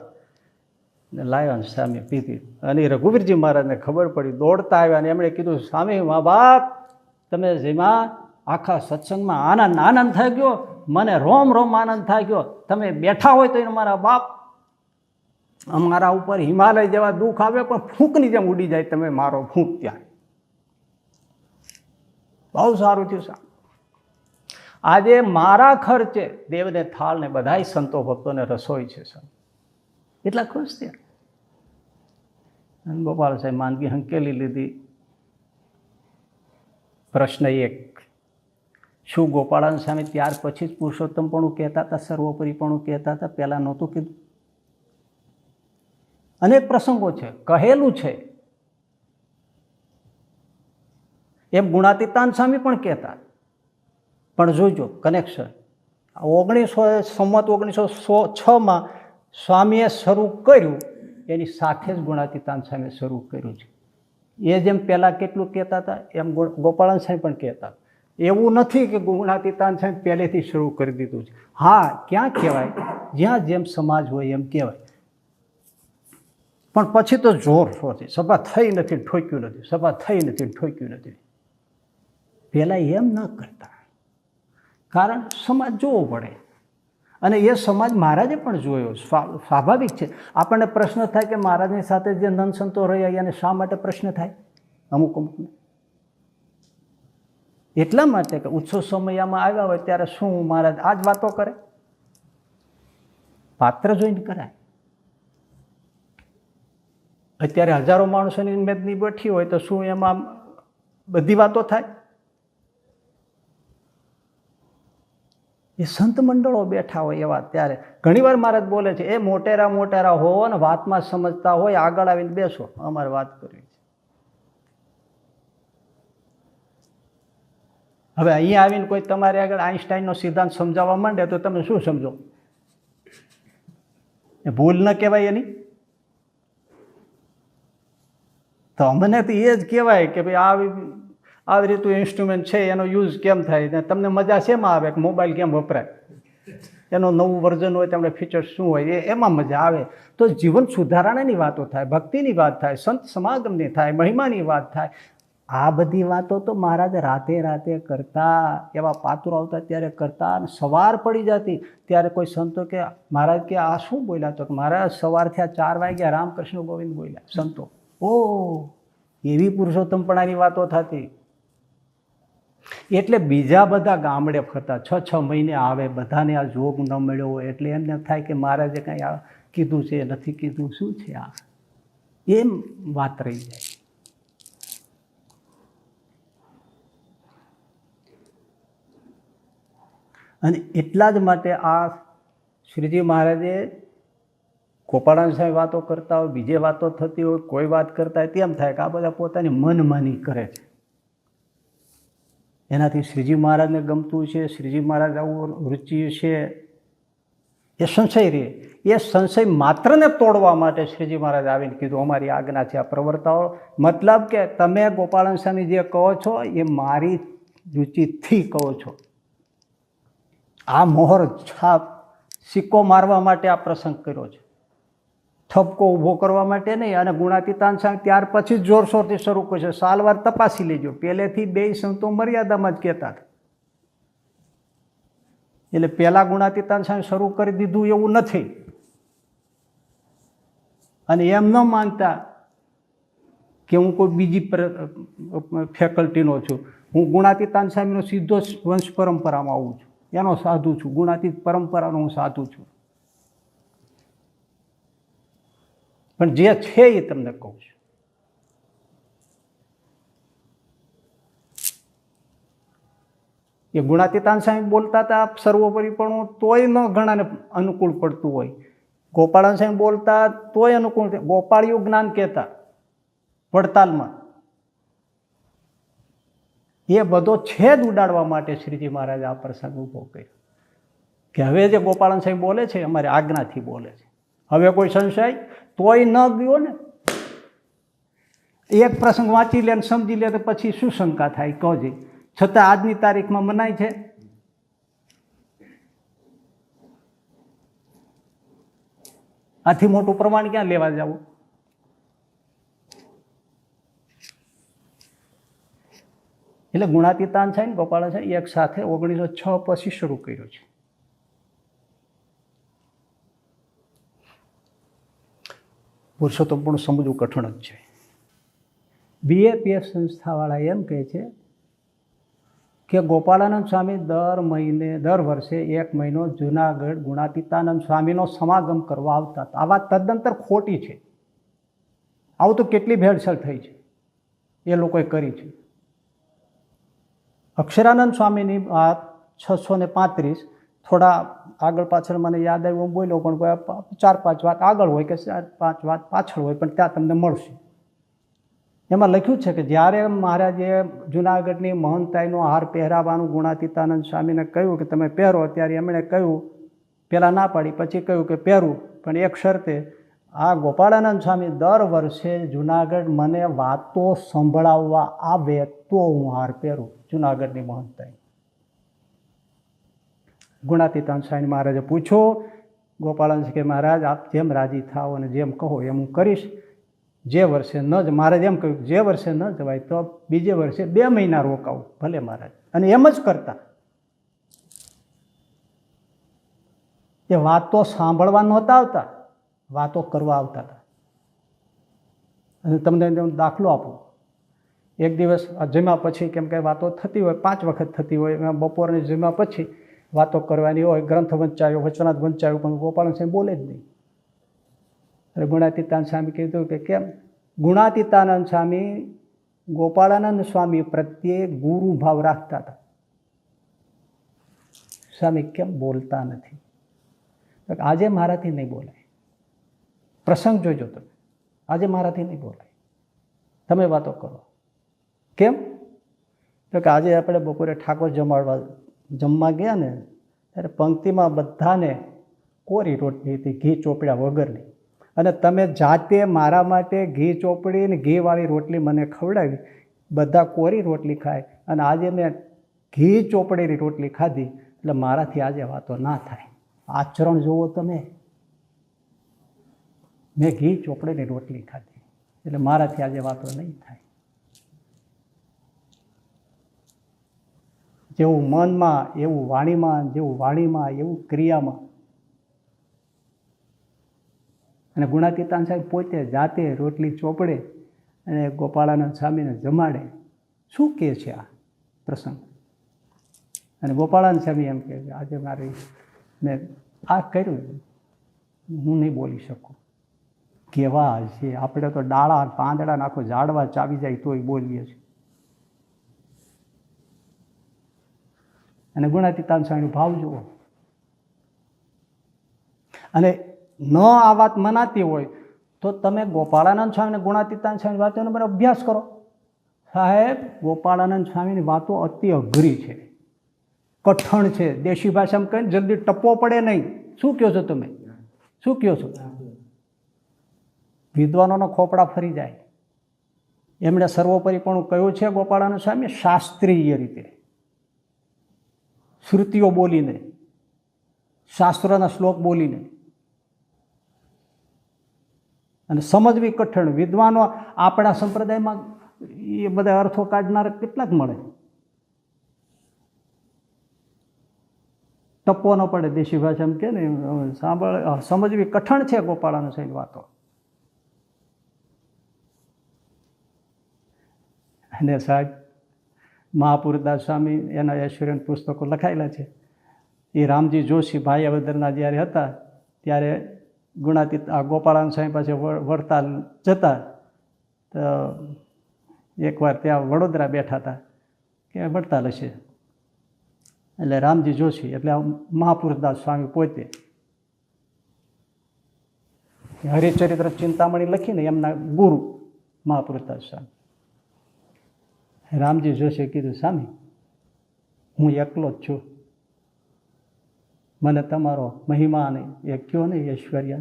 લાવ્યા સ્વામી પીધી. અને રઘુવીરજી મહારાજને ખબર પડી, દોડતા આવ્યા અને એમણે કીધું, સ્વામી મા બાપ તમે જેમાં આખા સત્સંગમાં આનંદ આનંદ થઈ ગયો, મને રોમ રોમ આનંદ થઈ ગયો. તમે બેઠા હોય તો મારા બાપ અમારા ઉપર હિમાલય જેવા દુઃખ આવે પણ ફૂંકની જેમ ઉડી જાય. તમે મારો ફૂંક ત્યાં. બહુ સારું થયું સાહેબ. આજે મારા ખર્ચે દેવને થાળ ને બધાય સંતો ભક્તોને રસોઈ છે સાહેબ. એટલા ખુશ થયા. ગોપાલ સાહેબ માંદગી હંકેલી લીધી. પ્રશ્ન એક, શું ગોપાળાન સામે ત્યાર પછી જ પુરુષોત્તમપણું કહેતા હતા, સર્વોપરીપણું કહેતા હતા? પહેલાં નહોતું કીધું? અનેક પ્રસંગો છે, કહેલું છે. એમ ગુણાતીતાન સ્વામી પણ કહેતા. પણ જોજો કનેક્શન. 1906માં સ્વામીએ શરૂ કર્યું એની સાથે જ ગુણાતીતાન સ્વામીએ શરૂ કર્યું છે. એ જેમ પહેલાં કેટલું કહેતા હતા એમ ગોપાળાન સ્વામી પણ કહેતા. એવું નથી કે ગુણાતીતાન સ્વામી પહેલેથી શરૂ કરી દીધું છે. હા, ક્યાં કહેવાય? જ્યાં જેમ સમાજ હોય એમ કહેવાય. પણ પછી તો જોરશોરથી સભા થઈ નથી, ઠોક્યું નથી, સભા થઈ નથી, ઠોક્યું નથી. પહેલાં એમ ન કરતા. કારણ સમાજ જોવો પડે. અને એ સમાજ મહારાજે પણ જોયો. સ્વાભાવિક છે. આપણને પ્રશ્ન થાય કે મહારાજની સાથે જે નંદ સંતો રહ્યા એને શા માટે પ્રશ્ન થાય અમુક અમુકને? એટલા માટે કે ઉત્સવ સમયમાં આવ્યા હોય ત્યારે શું મહારાજ આ જ વાતો કરે? પાત્ર જોઈને કરાય. અત્યારે હજારો માણસોની મેદની બેઠી હોય તો શું એમાં બધી વાતો થાય? એ સંત મંડળો બેઠા હોય એવા ત્યારે ઘણીવાર મહારાજ બોલે છે, એ મોટેરા મોટેરા હોવો ને વાતમાં સમજતા હોય આગળ આવીને બેસો, અમારે વાત કરવી છે. હવે અહીંયા આવીને કોઈ તમારે આગળ આઈન્સ્ટાઈનનો સિદ્ધાંત સમજાવવા માંડે તો તમે શું સમજો? એ ભૂલ ન કહેવાય એની? તો અમને તો એ જ કહેવાય કે ભાઈ આવી રીતું ઇન્સ્ટ્રુમેન્ટ છે એનો યુઝ કેમ થાય, તમને મજા શેમાં આવે કે મોબાઈલ કેમ વપરાય, એનું નવું વર્ઝન હોય તમને ફીચર્સ શું હોય એમાં મજા આવે. તો જીવન સુધારણાની વાતો થાય, ભક્તિની વાત થાય, સંત સમાગમની થાય, મહિમાની વાત થાય. આ બધી વાતો તો મહારાજ રાતે રાતે કરતા. એવા પાત્રો આવતા ત્યારે કરતા. અને સવાર પડી જતી ત્યારે કોઈ સંતો કે મહારાજ કે આ શું બોલ્યા? તો મહારાજ સવાર થયા 4 વાગ્યા રામકૃષ્ણ ગોવિંદ બોલ્યા. સંતો ઓ એવી પુરુષોત્તમપણાની વાતો થતી. એટલે બીજા બધા ગામડે ફરતા 6 મહિને આવે, બધાને આ જોગ ન મળ્યો હોય એટલે એમને થાય કે મહારાજે કંઈ આ કીધું છે નથી કીધું, શું છે આ, એમ વાત રહી જાય. અને એટલા જ માટે આ શ્રીજી મહારાજે ગોપાળાન સાહેબ વાતો કરતા હોય, બીજે વાતો થતી હોય, કોઈ વાત કરતા હોય, તેમ થાય કે આ બધા પોતાની મનમાની કરે છે. એનાથી શ્રીજી મહારાજને ગમતું છે, શ્રીજી મહારાજ આવું રુચિ છે, એ સંશય રહે. એ સંશય માત્રને તોડવા માટે શ્રીજી મહારાજ આવીને કીધું અમારી આજ્ઞા છે આ પ્રવર્તાવો. મતલબ કે તમે ગોપાળાન સ્વામી જે કહો છો એ મારી રુચિથી કહો છો. આ મોહર છાપ સિક્કો મારવા માટે આ પ્રસંગ કર્યો છે, ઠપકો ઊભો કરવા માટે નહીં. અને ગુણાતીતાન સ્વામી ત્યાર પછી જ જોરશોરથી શરૂ કરશે. સાલવાર તપાસી લેજો, પહેલેથી 2 સંતો મર્યાદામાં જ કહેતા હતા. એટલે પહેલાં ગુણાતીતાન સ્વામી શરૂ કરી દીધું એવું નથી. અને એમ ન માનતા કે હું કોઈ બીજી ફેકલ્ટીનો છું. હું ગુણાતીતાન સ્વામીનો સીધો વંશ પરંપરામાં આવું છું, એનો સાધુ છું, ગુણાતીત પરંપરાનો હું સાધુ છું. પણ જે છે એ તમને કહું છું. એ ગુણાતીતાન સ્વામી બોલતા હતા સર્વોપરીપણું, તોય ન ઘણાને અનુકૂળ પડતું હોય. ગોપાળાન સ્વામી બોલતા તોય અનુકૂળ, ગોપાળિયું જ્ઞાન કહેતા વડતાલમાં. એ બધો છેદ ઉડાડવા માટે શ્રીજી મહારાજે આ પ્રસંગ ઊભો કર્યો કે હવે જે ગોપાળાન સ્વામી બોલે છે અમારી આજ્ઞાથી બોલે છે. હવે કોઈ સંશય તોય ન ગયો ને. એક પ્રસંગ વાંચી લે ને સમજી લે તો પછી શું શંકા થાય કહજે. છતાં આજની તારીખમાં મનાય છે. આથી મોટું પ્રમાણ ક્યાં લેવા જવું? એટલે ગુણાતીતાન છે ને ગોપાળા છે એક સાથે 1906 પછી શરૂ કર્યો છે. પુરુષોત્તમપણું સમજવું કઠણ જ છે. BAPF સંસ્થાવાળા એમ કહે છે કે ગોપાળાનંદ સ્વામી દર વર્ષે 1 મહિનો જુનાગઢ ગુણાતીતાનંદ સ્વામીનો સમાગમ કરવા આવતા હતા. આ વાત તદ્દંતર ખોટી છે. આવું તો કેટલી ભેળસેળ થઈ છે, એ લોકોએ કરી છે. અક્ષરાનંદ સ્વામીની વાત 635, થોડા આગળ પાછળ મને યાદ આવ્યું બોલ્યો, પણ 4-5 વાત આગળ હોય કે 4-5 વાત પાછળ હોય, પણ ત્યાં તમને મળશે. એમાં લખ્યું છે કે જ્યારે મહારાજે જુનાગઢની મહંતાઈનો હાર પહેરાવાનું ગુણાતીતાનંદ સ્વામીને કહ્યું કે તમે પહેરો, ત્યારે એમણે કહ્યું, પહેલાં ના પાડી, પછી કહ્યું કે પહેરું, પણ એક શરતે, આ ગોપાળાનંદ સ્વામી દર વર્ષે જુનાગઢ મને વાતો સંભળાવવા આવે તો હું હાર પહેરું જુનાગઢની મહંતાઈ. ગુણાતીતાનંદ સ્વામી મહારાજે પૂછ્યું, ગોપાળાનંદ કે મહારાજ આપ જેમ રાજી થાઓ અને જેમ કહો એમ હું કરીશ. જે વર્ષે ન જ મહારાજ એમ કહ્યું જે વર્ષે ન જવાય તો બીજે વર્ષે 2 મહિના રોકાવું. ભલે મહારાજ. અને એમ જ કરતા. એ વાતો સાંભળવા નહોતા આવતા, વાતો કરવા આવતા હતા. અને તમને દાખલો આપું. એક દિવસ જમ્યા પછી, કેમ કે વાતો થતી હોય 5 વખત થતી હોય, બપોરની જમ્યા પછી વાતો કરવાની હોય, ગ્રંથ વંચાયો, વચનાથ વંચાયું, પણ ગોપાળાનંદ સ્વામી બોલે જ નહીં. એટલે ગુણાતીતાનંદ સ્વામી કીધું કે કેમ? ગુણાતીતાનંદ સ્વામી ગોપાળાનંદ સ્વામી પ્રત્યે ગુરુ ભાવ રાખતા હતા. સ્વામી કેમ બોલતા નથી? આજે મારાથી નહીં બોલાય. પ્રસંગ જોજો તમે, આજે મારાથી નહીં બોલાય, તમે વાતો કરો. કેમ? તો કે આજે આપણે બપોરે ઠાકોર જમવા ગયા ને, ત્યારે પંક્તિમાં બધાને કોરી રોટલી હતી, ઘી ચોપડ્યા વગરની. અને તમે જાતે મારા માટે ઘી ચોપડી ને ઘીવાળી રોટલી મને ખવડાવી. બધા કોરી રોટલી ખાય અને આજે મેં ઘી ચોપડેલી રોટલી ખાધી, એટલે મારાથી આજે વાતો ના થાય. આચરણ જુઓ તમે. મેં ઘી ચોપડેલી રોટલી ખાધી એટલે મારાથી આજે વાતો નહીં થાય. જેવું મનમાં એવું વાણીમાં, જેવું વાણીમાં એવું ક્રિયામાં. અને ગુણાતીતાનંદ સાહેબ પોતે જાતે રોટલી ચોપડે અને ગોપાળાનંદ સ્વામીને જમાડે. શું કહે છે આ પ્રસંગ? અને ગોપાળાનંદ સ્વામી એમ કહે આજે મેં આ કર્યું, હું નહીં બોલી શકું. કેવા છે આપણે તો ડાળા પાંદડા નાખો ઝાડવા ચાવી જાય તોય બોલીએ છીએ. અને ગુણાતીતાનંદ સ્વામીનો ભાવ જુઓ. અને ન આ વાત મનાતી હોય તો તમે ગોપાળાનંદ સ્વામી ગુણાતીતાનંદ સ્વામી વાતોનો પણ અભ્યાસ કરો. સાહેબ, ગોપાળાનંદ સ્વામીની વાતો અતિ અઘરી છે, કઠણ છે. દેશી ભાષામાં કહીને જલ્દી ટપ્પો પડે નહીં. શું કહો છો તમે? શું કહો છો? વિદ્વાનોના ખોપડા ફરી જાય. એમણે સર્વોપરી પણ કહ્યું છે ગોપાળાનંદ સ્વામી શાસ્ત્રીય રીતે, શ્રુતિઓ બોલીને, શાસ્ત્રોના શ્લોક બોલીને. અને સમજવી કઠણ. વિદ્વાનો આપણા સંપ્રદાયમાં એ બધા અર્થો કાઢનાર કેટલાક મળે. ટપ્પો ન પડે દેશી ભાષામાં કે ને સમજવી કઠણ છે ગોપાળાનંદ સ્વામી વાતો. અને સાહેબ મહાપુરદાસ સ્વામી એના ઐશ્વર્યન પુસ્તકો લખાયેલા છે. એ રામજી જોશી ભાયાવદરના જ્યારે હતા ત્યારે ગુણાતીત આ ગોપાળાન સ્વામી પાસે વડતાલ જતા તો એકવાર ત્યાં વડોદરા બેઠા હતા કે વડતાલ હશે, એટલે રામજી જોશી એટલે મહાપુરદાસ સ્વામી પોતે હરિચરિત્ર ચિંતામણી લખીને એમના ગુરુ મહાપુરદાસ સ્વામી. રામજી જોશીએ કીધું, સ્વામી હું એકલો જ છું, મને તમારો મહિમા નહીં એ કયો નહીં ઐશ્વર્ય.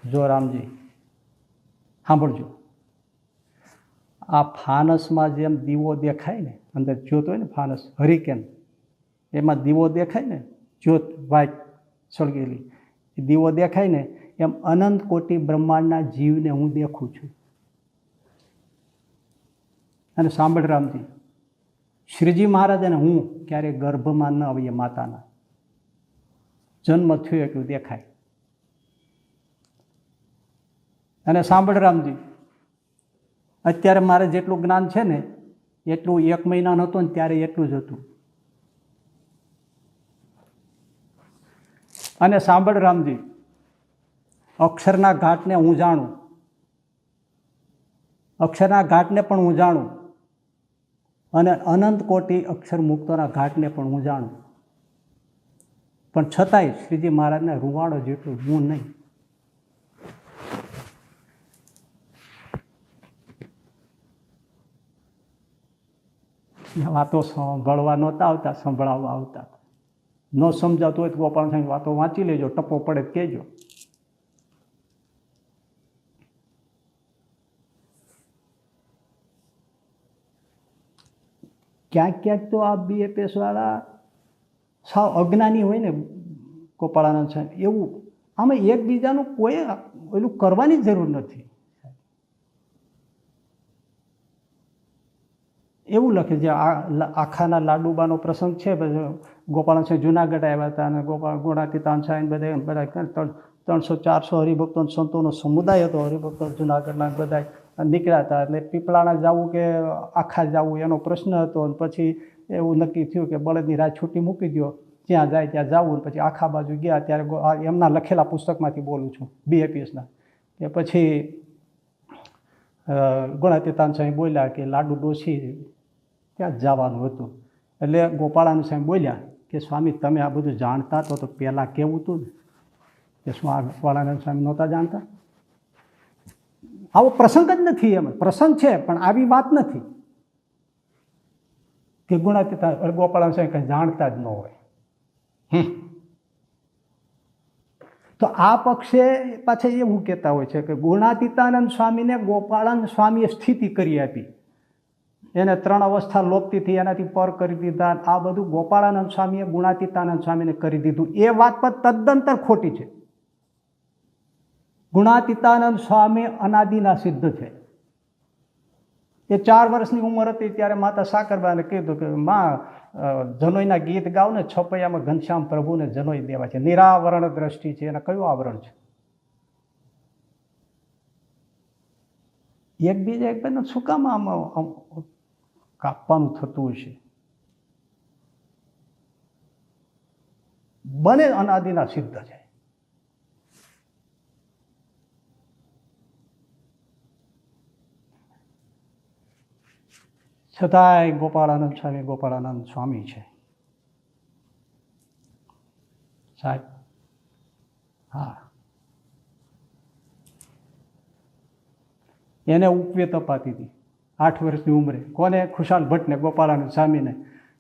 જો રામજી સાંભળજો, આ ફાનસમાં જેમ દીવો દેખાય ને, અંદર જ્યોત હોય ને, ફાનસ હરિકેન એમાં દીવો દેખાય ને, જ્યોત વાઇટ સળગેલી એ દીવો દેખાય ને, એમ અનંત કોટી બ્રહ્માંડના જીવને હું દેખું છું. અને સાંભળ રામજી, શ્રીજી મહારાજ અને હું ક્યારેય ગર્ભમાં ન આવીએ, માતાના જન્મ થયો એટલું દેખાય. અને સાંભળ રામજી, અત્યારે મારે જેટલું જ્ઞાન છે ને એટલું 1 મહિના નહોતું ને ત્યારે એટલું જ હતું. અને સાંભળ રામજી, અક્ષરના ઘાટને હું જાણું, અક્ષરના ઘાટને પણ હું જાણું, અને અનંત કોટી અક્ષર મુક્તોના ઘાટને પણ હું જાણું, પણ છતાંય શ્રીજી મહારાજને રૂવાડો જેટલું હું નહીં. વાતો સાંભળવા નહોતા આવતા, સંભળાવવા આવતા. ન સમજાતું હોય તો ગોપાલ સાહેબ વાતો વાંચી લેજો, ટપ્પો પડે કહેજો. ક્યાંક ક્યાંક તો આ BFS વાળા સાવ અજ્ઞાની હોય ને ગોપાળાનંદ સાહેબ, એવું આમાં એકબીજાનું કોઈ એલું કરવાની જરૂર નથી. એવું લખે છે આખાના લાડુબાનો પ્રસંગ છે. ગોપાળાનંદ સાહેબ જુનાગઢ આવ્યા હતા અને ગુણાતીતાન સાહેબ બધા 300-400 હરિભક્તો સંતોનો સમુદાય હતો. હરિભક્તો જુનાગઢના બધા નીકળ્યા હતા. એટલે પીપળાણા જવું કે આખા જવું એનો પ્રશ્ન હતો. અને પછી એવું નક્કી થયું કે બળદની રાત છૂટી મૂકી દો, જ્યાં જાય ત્યાં જવું. પછી આખા બાજુ ગયા. ત્યારે એમના લખેલા પુસ્તકમાંથી બોલું છું, BFSના, કે પછી ગુણાતીતાન સ્વામી બોલ્યા કે લાડુ ડોશી ત્યાં જ જવાનું હતું. એટલે ગોપાળાનંદ સ્વામી બોલ્યા કે સ્વામી તમે આ બધું જાણતા તો પહેલાં કેવું હતું ને, કે શું આ ગોપાળાનંદ સ્વામી નહોતા જાણતા? આવો પ્રસંગ જ નથી. એમ પ્રસંગ છે પણ આવી વાત નથી કે ગુણાતીતાન ગોપાળાનંદ સ્વામી કંઈ જાણતા જ ન હોય. તો આ પક્ષે પાછા એવું કહેતા હોય છે કે ગુણાતીતાનંદ સ્વામીને ગોપાળાનંદ સ્વામીએ સ્થિતિ કરી આપી, એને 3 અવસ્થા લોપતીથી એનાથી પર કરી દીધા. આ બધું ગોપાળાનંદ સ્વામીએ ગુણાતીતાનંદ સ્વામીને કરી દીધું. એ વાત પર તદ્દંતર ખોટી છે. ગુણાતીતાનંદ સ્વામી અનાદિના સિદ્ધ છે. એ 4 વર્ષની ઉંમર હતી ત્યારે માતા સાકરબાને કીધું કે માં જનોઈના ગીત ગાવ ને, છપૈયામાં ઘનશ્યામ પ્રભુને જનોઈ દેવા છે. નિરાવરણ દ્રષ્ટિ છે. એના કયું આવરણ છે? એકબીજા એકબીજાને શું કામ આમ કાપવાનું થતું હશે? બને અનાદિના સિદ્ધ છે. છતાંય ગોપાળાનંદ સ્વામી છે સાહેબ. હા, એને ઉપવેત અપાતી હતી 8 વર્ષની ઉંમરે. કોને? ખુશાલ ભટ્ટને, ગોપાળાનંદ સ્વામીને.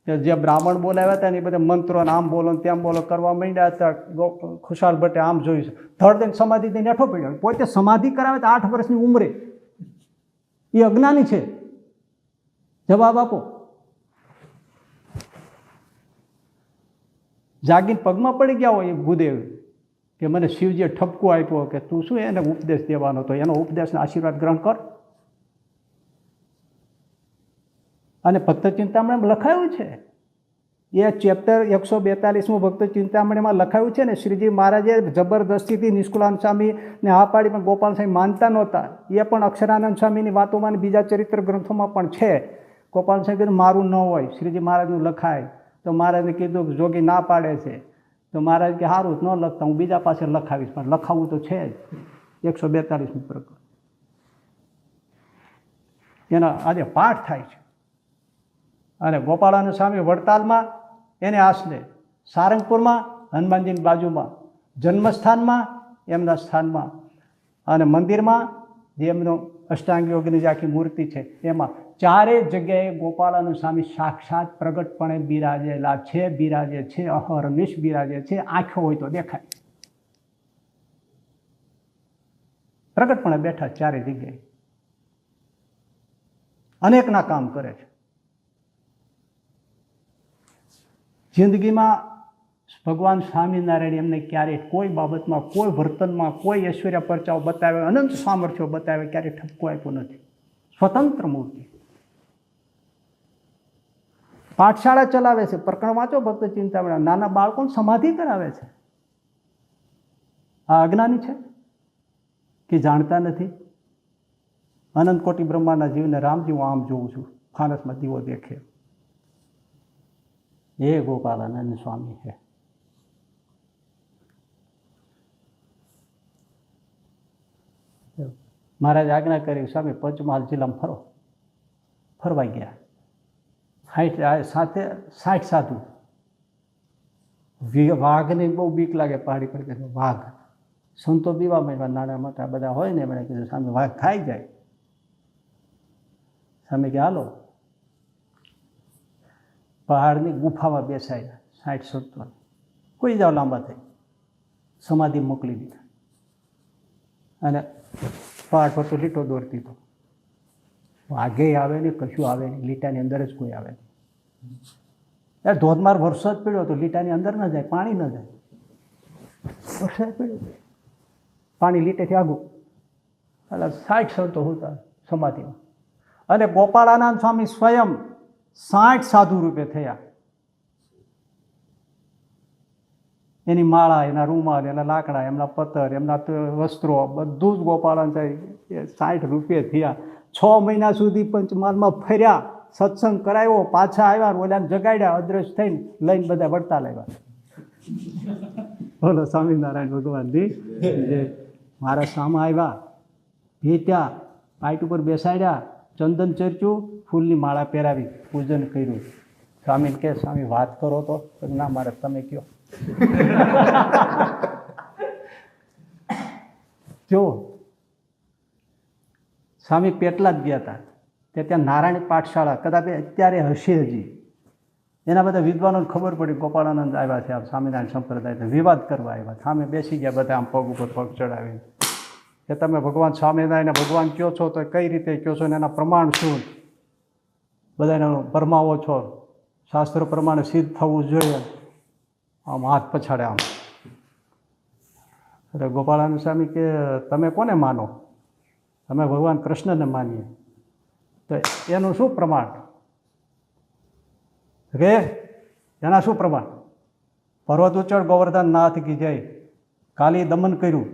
જે બ્રાહ્મણ બોલાવ્યા હતા ને એ બધા મંત્રો આમ બોલો તેમ બોલો કરવા માંડ્યા હતા. ખુશાલ ભટ્ટે આમ જોયું છે, ધડ દઈને સમાધિ દઈને હેઠો પડ્યો. પોતે સમાધિ કરાવે તો 8 વર્ષની ઉંમરે. એ અજ્ઞાની છે. જવાબ આપો. જાગીને પગમાં પડી ગયા હોય એ ભૂદેવ કે મને શિવજીએ ઠપકો આપ્યો કે તું શું એને ઉપદેશ દેવાનો હતો, એનો ઉપદેશનો આશીર્વાદ ગ્રહણ કર. અને ભક્ત ચિંતામણીમાં લખાયું છે, એ ચેપ્ટર 142 ભક્ત ચિંતામણીમાં લખાયું છે ને. શ્રીજી મહારાજે જબરદસ્તીથી નિષ્કુળાનંદ સ્વામીને હા પાડી, પણ ગોપાલ સ્વામી માનતા નહોતા. એ પણ અક્ષરાનંદ સ્વામીની વાતોમાં બીજા ચરિત્ર ગ્રંથોમાં પણ છે ગોપાલ સાહેબ કીધું મારું ન હોય, શ્રીજી મહારાજનું લખાય. તો મહારાજે કીધું કે જોગી ના પાડે છે. તો મહારાજ કે સારું ન લખતા, હું બીજા પાસે લખાવીશ, પણ લખાવવું તો છે જ. 142મું પ્રકરણ એના આજે પાઠ થાય છે. અને ગોપાળાનંદ સ્વામી વડતાલમાં એને આશરે, સારંગપુરમાં હનુમાનજીની બાજુમાં, જન્મસ્થાનમાં એમના સ્થાનમાં, અને મંદિરમાં જે એમનો અષ્ટાંગ યોગની જે આખી મૂર્તિ છે એમાં ચારેય જગ્યાએ ગોપાળાનંદ સ્વામી સાક્ષાત પ્રગટપણે બિરાજેલા છે, બિરાજે છે, અહર્નિશ બિરાજે છે. આંખો હોય તો દેખાય, પ્રગટપણે બેઠા ચારેય જગ્યાએ, અનેકના કામ કરે છે. જિંદગીમાં ભગવાન સ્વામિનારાયણ એમને ક્યારેય કોઈ બાબતમાં, કોઈ વર્તનમાં, કોઈ ઐશ્વર્ય પરચાઓ બતાવે, અનંત સામર્થ્યો બતાવે, ક્યારેય ઠપકો આપ્યો નથી. સ્વતંત્ર મૂર્તિ. પાઠશાળા ચલાવે છે. પ્રકરણ વાંચો ભક્ત ચિંતામણી, નાના બાળકોને સમાધિ કરાવે છે. આ અજ્ઞાની છે કે જાણતા નથી? અનંત કોટી બ્રહ્માંડના જીવને રામજી હું આમ જોઉં છું, ફાનસમાં દીવો દેખે. એ ગોપાળાનંદ સ્વામી છે. મહારાજ આજ્ઞા કરી, સ્વામી પંચમહાલ જિલ્લામાં ફરો. ફરવા ગયા. 60 સાધુ. વાઘને બહુ બીક લાગે પહાડી પર, કે વાઘ. સંતો બીવા માંડ્યા, નાના મોટા બધા હોય ને, એમણે કીધું સામે વાઘ ખાઈ જાય. સામે કે હાલો. પહાડની ગુફામાં બેસાયા 60 સંતો. કોઈ જાવ લાંબા થઈ, સમાધિ મોકલી દીધા. અને પહાડ પર તો લીટો દોરતી હતો. વાઘે આવે ને કશું આવે નહીં, લીટાની અંદર જ કોઈ આવે નહીં. ધોધમાર વરસાદ પડ્યો તો લીટાની અંદર ન જાય, પાણી ન જાય. વરસાદ પડ્યો, પાણી લીટેથી આગું. એટલે 60 સંતો હતા સમાધિમાં. અને ગોપાળાનંદ સ્વામી સ્વયં 60 સાધુ રૂપે થયા. એની માળા, એના રૂમાલ, એના લાકડા, એમના પત્તર, એમના વસ્ત્રો, બધું જ ગોપાળાનંદ 60 રૂપિયે થયા. 6 મહિના સુધી પંચમહાલમાં ફર્યા, સત્સંગ કરાવ્યો, પાછા આવ્યા, ઓલાને જગાડ્યા, અદ્રશ્ય થઈને લઈને બધા વડતાલ આવ્યા. બોલો સ્વામિનારાયણ ભગવાનજી જે મારા સામા આવ્યા, ભેટ્યા, પાઇટ ઉપર બેસાડ્યા, ચંદન ચર્ચ્યું, ફૂલની માળા પહેરાવી, પૂજન કર્યું. સ્વામીને કે સ્વામી વાત કરો તો? ના મારે તમે કયો. જો સ્વામી પેટલા જ ગયા હતા, તે ત્યાં નારાયણ પાઠશાળા કદાચ અત્યારે હશે હજી. એના બધા વિદ્વાનોને ખબર પડી ગોપાળાનંદ આવ્યા છે, આ સ્વામિનારાયણ સંપ્રદાય, વિવાદ કરવા આવ્યા. સામે બેસી ગયા બધા, આમ પગ ઉપર પગ ચડાવીને, કે તમે ભગવાન સ્વામિનારાયણ ભગવાન કહો છો તો કઈ રીતે કહો છો, ને એના પ્રમાણ શું? બધાને પરમાવો છો, શાસ્ત્રો પ્રમાણે સિદ્ધ થવું જોઈએ. આમ હાથ પછાડે આમ. એટલે ગોપાળાનંદ સ્વામી કે તમે કોને માનો? અમે ભગવાન કૃષ્ણને માનીએ. તો એનું શું પ્રમાણ? રે એના શું પ્રમાણ? પર્વત ઉચળ ગોવર્ધન નાથ કી જય. કાલી દમન કર્યું,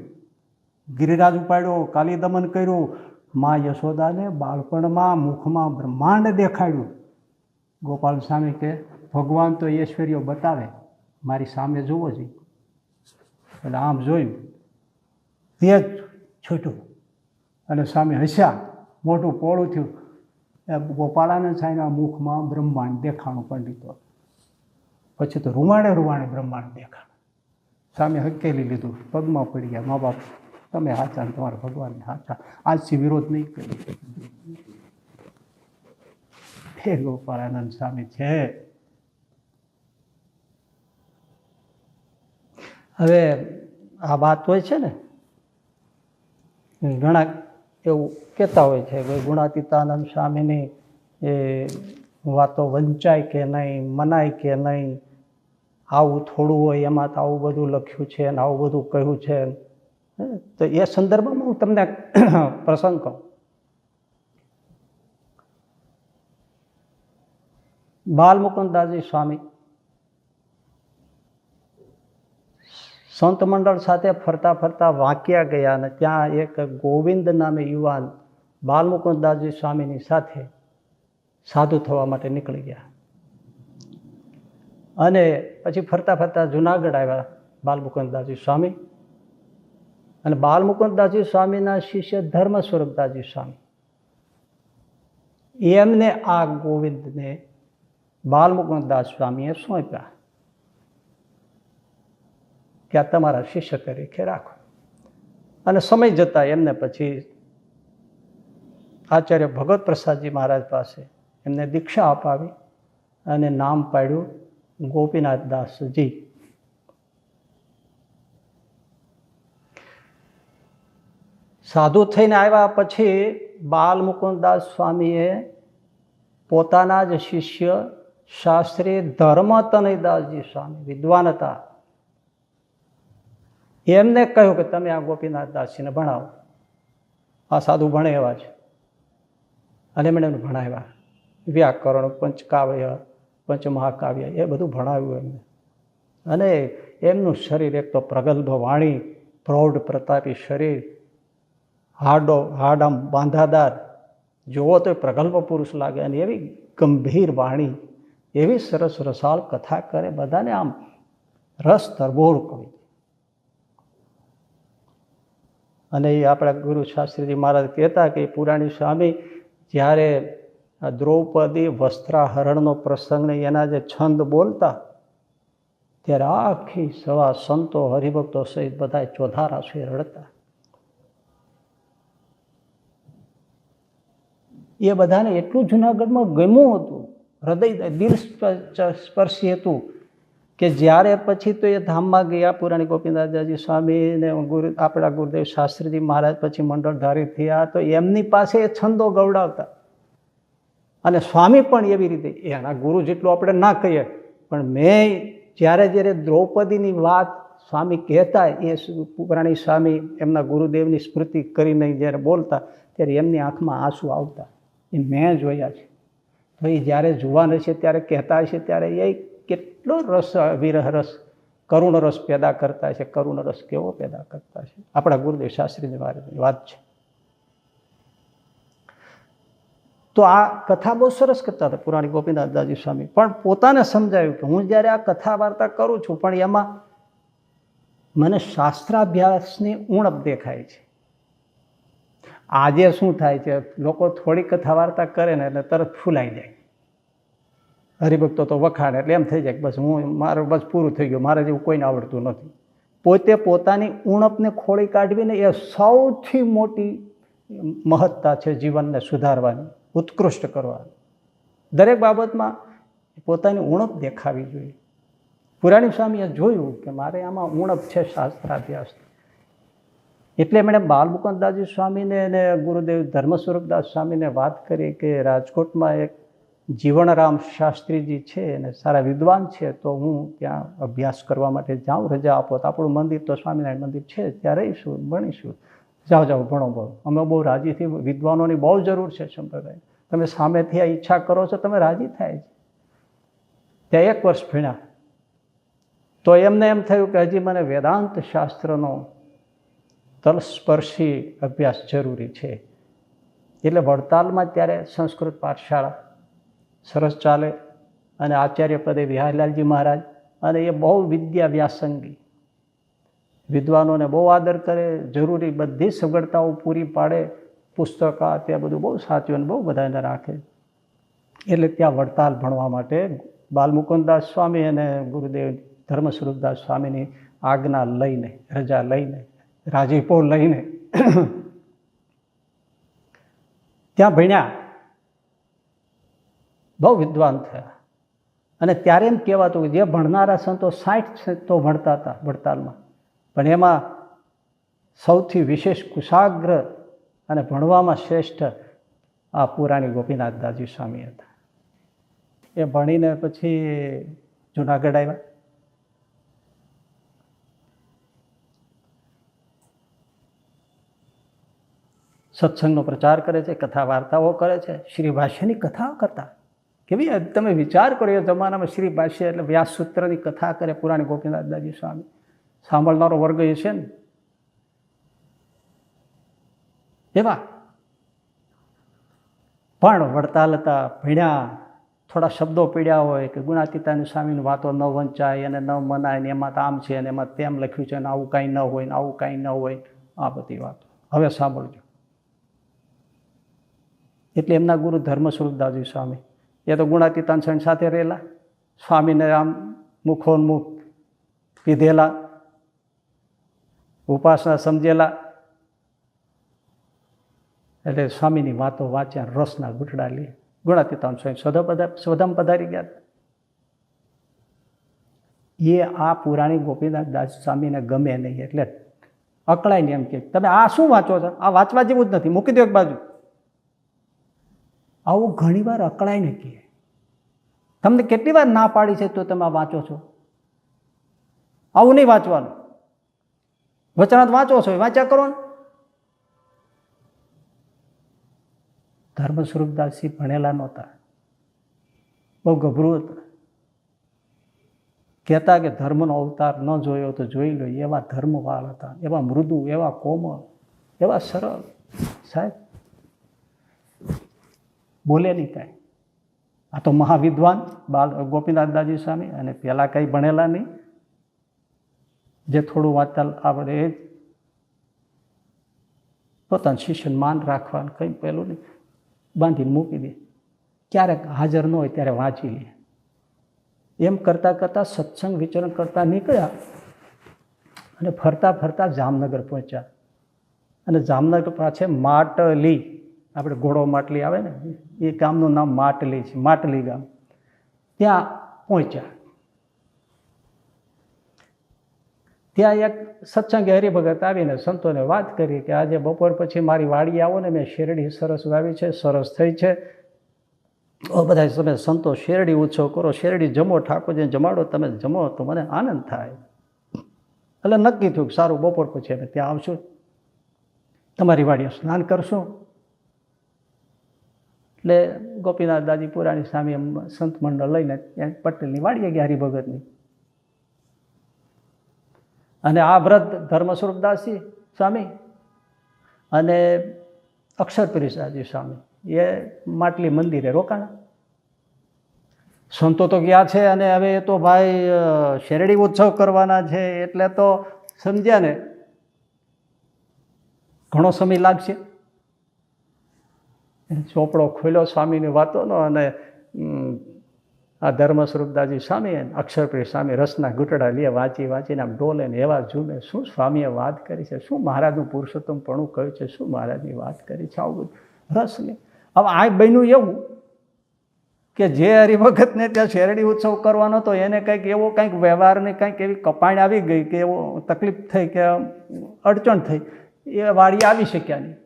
ગિરિરાજ ઉપાડ્યો, કાલી દમન કર્યું. માં યશોદાને બાળપણમાં મુખમાં બ્રહ્માંડ દેખાડ્યું. ગોપાલ સ્વામી કે ભગવાન તો ઐશ્વર્ય બતાવે, મારી સામે જોવો જોઈએ. એટલે આમ જોયું, તે જ છૂટ્યું અને સ્વામી હસ્યા, મોટું પોળું થયું. ગોપાળાનંદ સ્વામીના મુખમાં બ્રહ્માંડ દેખાણું પંડિતો. પછી તો રૂવાણે રૂવાણે બ્રહ્માંડ દેખાણ. સ્વામી હકેલી લીધું, પગમાં પડી ગયા, મા બાપ તમે હાચા ને તમારા ભગવાનને હાચા, આજથી વિરોધ નહીં કરી. હે ગોપાળાનંદ સ્વામી છે. હવે આ વાત હોય છે ને, ઘણા એવું કહેતા હોય છે કે ગુણાતીતાનંદ સ્વામીની એ વાતો વંચાય કે નહીં, મનાય કે નહીં, આવું થોડું હોય એમાં તો આવું બધું લખ્યું છે ને આવું બધું કહ્યું છે. તો એ સંદર્ભમાં હું તમને પ્રસંગ કહું. બાલમુકુદાસજી સ્વામી સંત મંડળ સાથે ફરતા ફરતા વાંક્યા ગયા, અને ત્યાં એક ગોવિંદ નામે યુવાન બાલમુકુદાસજી સ્વામીની સાથે સાધુ થવા માટે નીકળી ગયા. અને પછી ફરતા ફરતા જુનાગઢ આવ્યા બાલમુકુદાસજી સ્વામી. અને બાલમુકુદાસજી સ્વામીના શિષ્ય ધર્મ સ્વરૂપદાસજી સ્વામી, એમને આ ગોવિંદને બાલમુકુદાસ સ્વામીએ સોંપ્યા કે આ તમારા શિષ્ય તરીકે રાખો. અને સમય જતા એમને પછી આચાર્ય ભગવત પ્રસાદજી મહારાજ પાસે એમને દીક્ષા અપાવી અને નામ પાડ્યું ગોપીનાથ દાસજી. સાધુ થઈને આવ્યા પછી બાલમુકુદાસ સ્વામીએ પોતાના જ શિષ્ય શાસ્ત્રી ધર્મતનયદાસજી સ્વામી, વિદ્વાન હતા, એમને કહ્યું કે તમે આ ગોપીનાથ દાસજીને ભણાવો. આ સાધુ ભણે એવા છે. અને એમણે એમને ભણાવ્યા. વ્યાકરણ, પંચકાવ્ય, પંચમહાકાવ્ય એ બધું ભણાવ્યું એમને. અને એમનું શરીર એક તો પ્રગલ્ભ વાણી, પ્રૌઢ પ્રતાપી શરીર, હાડ આમ બાંધાદાર, જુઓ તો પ્રગલ્ભ પુરુષ લાગે. અને એવી ગંભીર વાણી, એવી સરસ રસાળ કથા કરે, બધાને આમ રસ તરબોળ કરી. અને એ આપણા ગુરુ શાસ્ત્રીજી મહારાજ કહેતા કે પુરાણી સ્વામી જ્યારે દ્રૌપદી વસ્ત્રાહરણનો પ્રસંગને એના જે છંદ બોલતા, ત્યારે આખી સવા સંતો હરિભક્તો સહિત બધા ચોધારા છે રડતા. એ બધાને એટલું જુનાગઢમાં ગમ્યું હતું, હૃદય દિલ સ્પર્શી હતું કે જ્યારે પછી તો એ ધામમાં ગયા પુરાણી ગોપીનાથજી સ્વામી ને આપણા ગુરુદેવ શાસ્ત્રીજી મહારાજ પછી મંડળધારી થયા, તો એમની પાસે એ છંદો ગવડાવતા. અને સ્વામી પણ એવી રીતે, એના ગુરુ જેટલું આપણે ના કહીએ, પણ મેં જ્યારે દ્રૌપદીની વાત સ્વામી કહેતા, એ પુરાણી સ્વામી એમના ગુરુદેવની સ્મૃતિ કરીને જ્યારે બોલતા, ત્યારે એમની આંખમાં આંસુ આવતા. એ મેં જોયા છે. તો એ જ્યારે જુવાન હશે ત્યારે કહેતા હશે, ત્યારે એ કેટલો રસ, વિરહ રસ, કરુણ રસ પેદા કરતા છે. કરુણ રસ કેવો પેદા કરતા છે, આપણા ગુરુદેવ શાસ્ત્રીની વાત છે. તો આ કથા બહુ સરસ કરતા હતા પુરાણી ગોપીનાથદાસજી સ્વામી. પણ પોતાને સમજાયું કે હું જ્યારે આ કથા વાર્તા કરું છું, પણ એમાં મને શાસ્ત્રાભ્યાસની ઉણપ દેખાય છે. આજે શું થાય છે, લોકો થોડી કથા વાર્તા કરે ને એટલે તરત ફૂલાઈ જાય. હરિભક્તો તો વખાણ એટલે એમ થઈ જાય કે બસ મારું બસ પૂરું થઈ ગયું, મારે જેવું કોઈને આવડતું નથી. પોતે પોતાની ઉણપને ખોળી કાઢવીને એ સૌથી મોટી મહત્તા છે જીવનને સુધારવાની, ઉત્કૃષ્ટ કરવાની. દરેક બાબતમાં પોતાની ઉણપ દેખાવી જોઈએ. પુરાણી સ્વામીએ જોયું કે મારે આમાં ઉણપ છે શાસ્ત્રાભ્યાસ. એટલે એમણે બાલમુકુદાસજી સ્વામીને અને ગુરુદેવ ધર્મ સ્વરૂપદાસ સ્વામીને વાત કરી કે રાજકોટમાં એક જીવણરામ શાસ્ત્રીજી છે અને સારા વિદ્વાન છે, તો હું ત્યાં અભ્યાસ કરવા માટે જાઉં, રજા આપો તો આપણું મંદિર તો સ્વામિનારાયણ મંદિર છે, ત્યાં રહીશું, ભણીશું. જાઓ ભણો. અમે બહુ રાજીથી, વિદ્વાનોની બહુ જરૂર છે શંકરભાઈ, તમે સામેથી આ ઈચ્છા કરો છો, તમે રાજી થાય છે. ત્યાં 1 વર્ષ ભણ્યા. તો એમને એમ થયું કે હજી મને વેદાંત શાસ્ત્રનો તલસ્પર્શી અભ્યાસ જરૂરી છે. એટલે વડતાલમાં ત્યારે સંસ્કૃત પાઠશાળા સરસ ચાલે, અને આચાર્ય પદે વિહારીલાલજી મહારાજ, અને એ બહુ વિદ્યા વ્યાસંગી, વિદ્વાનોને બહુ આદર કરે, જરૂરી બધી સગવડતાઓ પૂરી પાડે, પુસ્તકા ત્યાં બધું બહુ સાચવીને બહુ બધાને રાખે. એટલે ત્યાં વડતાલ ભણવા માટે બાલમુકુદાસ સ્વામી અને ગુરુદેવ ધર્મ સ્વરૂપદાસ સ્વામીની આજ્ઞા લઈને, રજા લઈને, રાજીપો લઈને ત્યાં ભણ્યા. બહુ વિદ્વાન થયા. અને ત્યારે એમ કહેવાતું કે જે ભણનારા સંતો 60 સંતો ભણતા હતા વડતાલમાં, પણ એમાં સૌથી વિશેષ કુશાગ્ર અને ભણવામાં શ્રેષ્ઠ આ પુરાણી ગોપીનાથદાસજી સ્વામી હતા. એ ભણીને પછી જુનાગઢ આવ્યા. સત્સંગનો પ્રચાર કરે છે, કથા વાર્તાઓ કરે છે, શ્રી ભાષ્યની કથા કરતા. કેવી તમે વિચાર કરો, એ જમાનામાં શ્રી ભાષ્ય એટલે વ્યાસસૂત્રની કથા કરે પુરાણી ગોપીનાથદાસજી સ્વામી. સાંભળનારો વર્ગ એ છે ને એવા. પણ વડતાલ હતા, ભણ્યા, થોડા શબ્દો પીડ્યા હોય કે ગુણાતીતાની સ્વામીની વાતો ન વંચાય અને ન મનાય ને એમાં આમ છે ને એમાં તેમ લખ્યું છે ને આવું કાંઈ ન હોય ને આવું કાંઈ ન હોય, આ બધી વાતો હવે સાંભળજો. એટલે એમના ગુરુ ધર્મ સ્વરૂપદાસજી સ્વામી એ તો ગુણાતીતાન સ્વામી સાથે રહેલા, સ્વામીને આમ મુખોન્મુખ પીધેલા, ઉપાસના સમજેલા, એટલે સ્વામીની વાતો વાંચ્યા, રસના ઘૂંટડા લે. ગુણાતીતાન સ્વામી સ્વધામ પધારી ગયા. એ આ પુરાણી ગોપીનાથ દાસ સ્વામીને ગમે નહીં એટલે અકળાય ને એમ કે તમે આ શું વાંચો છો, આ વાંચવા જેવું જ નથી, મૂકી દો એક બાજુ. આવું ઘણી વાર અકળાય ને કહે, તમને કેટલી વાર ના પાડી છે તો તમે વાંચો છો, આવું નહીં વાંચવાનું, વચનાત વાંચો છો એ વાંચ્યા કરો ને. ધર્મ સ્વરૂપદાસજી ભણેલા નહોતા, બહુ ગભરું હતા. કહેતા કે ધર્મનો અવતાર ન જોયો તો જોઈ લો, એવા ધર્મવાળ હતા, એવા મૃદુ, એવા કોમળ, એવા સરળ. સાહેબ બોલે નહીં કાંઈ. આ તો મહાવિદ્વાન ગોપીનાથદાસજી સ્વામી, અને પહેલાં કંઈ ભણેલા નહીં, જે થોડું વાંચતા આવડે એ જ પોતાનું શિષ્યનું માન રાખવાનું, કંઈ પહેલું નહીં, બાંધીને મૂકી દે. ક્યારેક હાજર ન હોય ત્યારે વાંચી લે. એમ કરતાં કરતાં સત્સંગ વિચરણ કરતા નીકળ્યા અને ફરતા ફરતા જામનગર પહોંચ્યા. અને જામનગર પાસે માટલી, આપણે ઘોડો માટલી આવે ને એ ગામનું નામ માટલી છે, માટલી ગામ. ત્યાં પહોંચ્યા. ત્યાં એક સત્સંગે હરિભગત આવીને સંતોને વાત કરી કે આજે બપોર પછી મારી વાડી આવો ને, મેં શેરડી સરસ વાવી છે, સરસ થઈ છે, બધા તમે સંતો શેરડી ઉત્સવ કરો, શેરડી જમો, ઠાકોરજીને જમાડો, તમે જમો તો મને આનંદ થાય. એટલે નક્કી થયું કે સારું બપોર પછી અમે ત્યાં આવશું, તમારી વાડીએ સ્નાન કરશું. એટલે ગોપીનાથ દાદી પુરાણી સ્વામી સંત મંડળ લઈને ત્યાં પટેલની વાડીએ ગયા હરિભગતની. અને આ વ્રત ધર્મ સ્વરૂપદાસજી સ્વામી અને અક્ષરપુરીદાસજી સ્વામી એ માટલી મંદિરે રોકાણા. સંતો તો ગયા છે અને હવે એ તો ભાઈ શેરડી ઉત્સવ કરવાના છે એટલે તો સમજ્યા ને ઘણો સમય લાગશે. ચોપડો ખોલ્યો સ્વામીની વાતોનો, અને આ ધર્મ સ્વરૂપદાસજી સ્વામી અને અક્ષરપ્રિય સ્વામી રસના ઘૂંટડા લે, વાંચી વાંચીને આમ ડોલે ને એવા ઝૂમે. શું સ્વામીએ વાત કરી છે, શું મહારાજનું પુરુષોત્તમપણું કહ્યું છે, શું મહારાજની વાત કરી છે, આવું બધું રસ લે. હવે આ બન્યું એવું કે જે હરિભગતને ત્યાં શેરડી ઉત્સવ કરવાનો હતો એને કંઈક એવો કંઈક વ્યવહારની કંઈક એવી કપાણ આવી ગઈ કે એવો તકલીફ થઈ કે અડચણ થઈ, એ વાડી આવી શક્યા નહીં.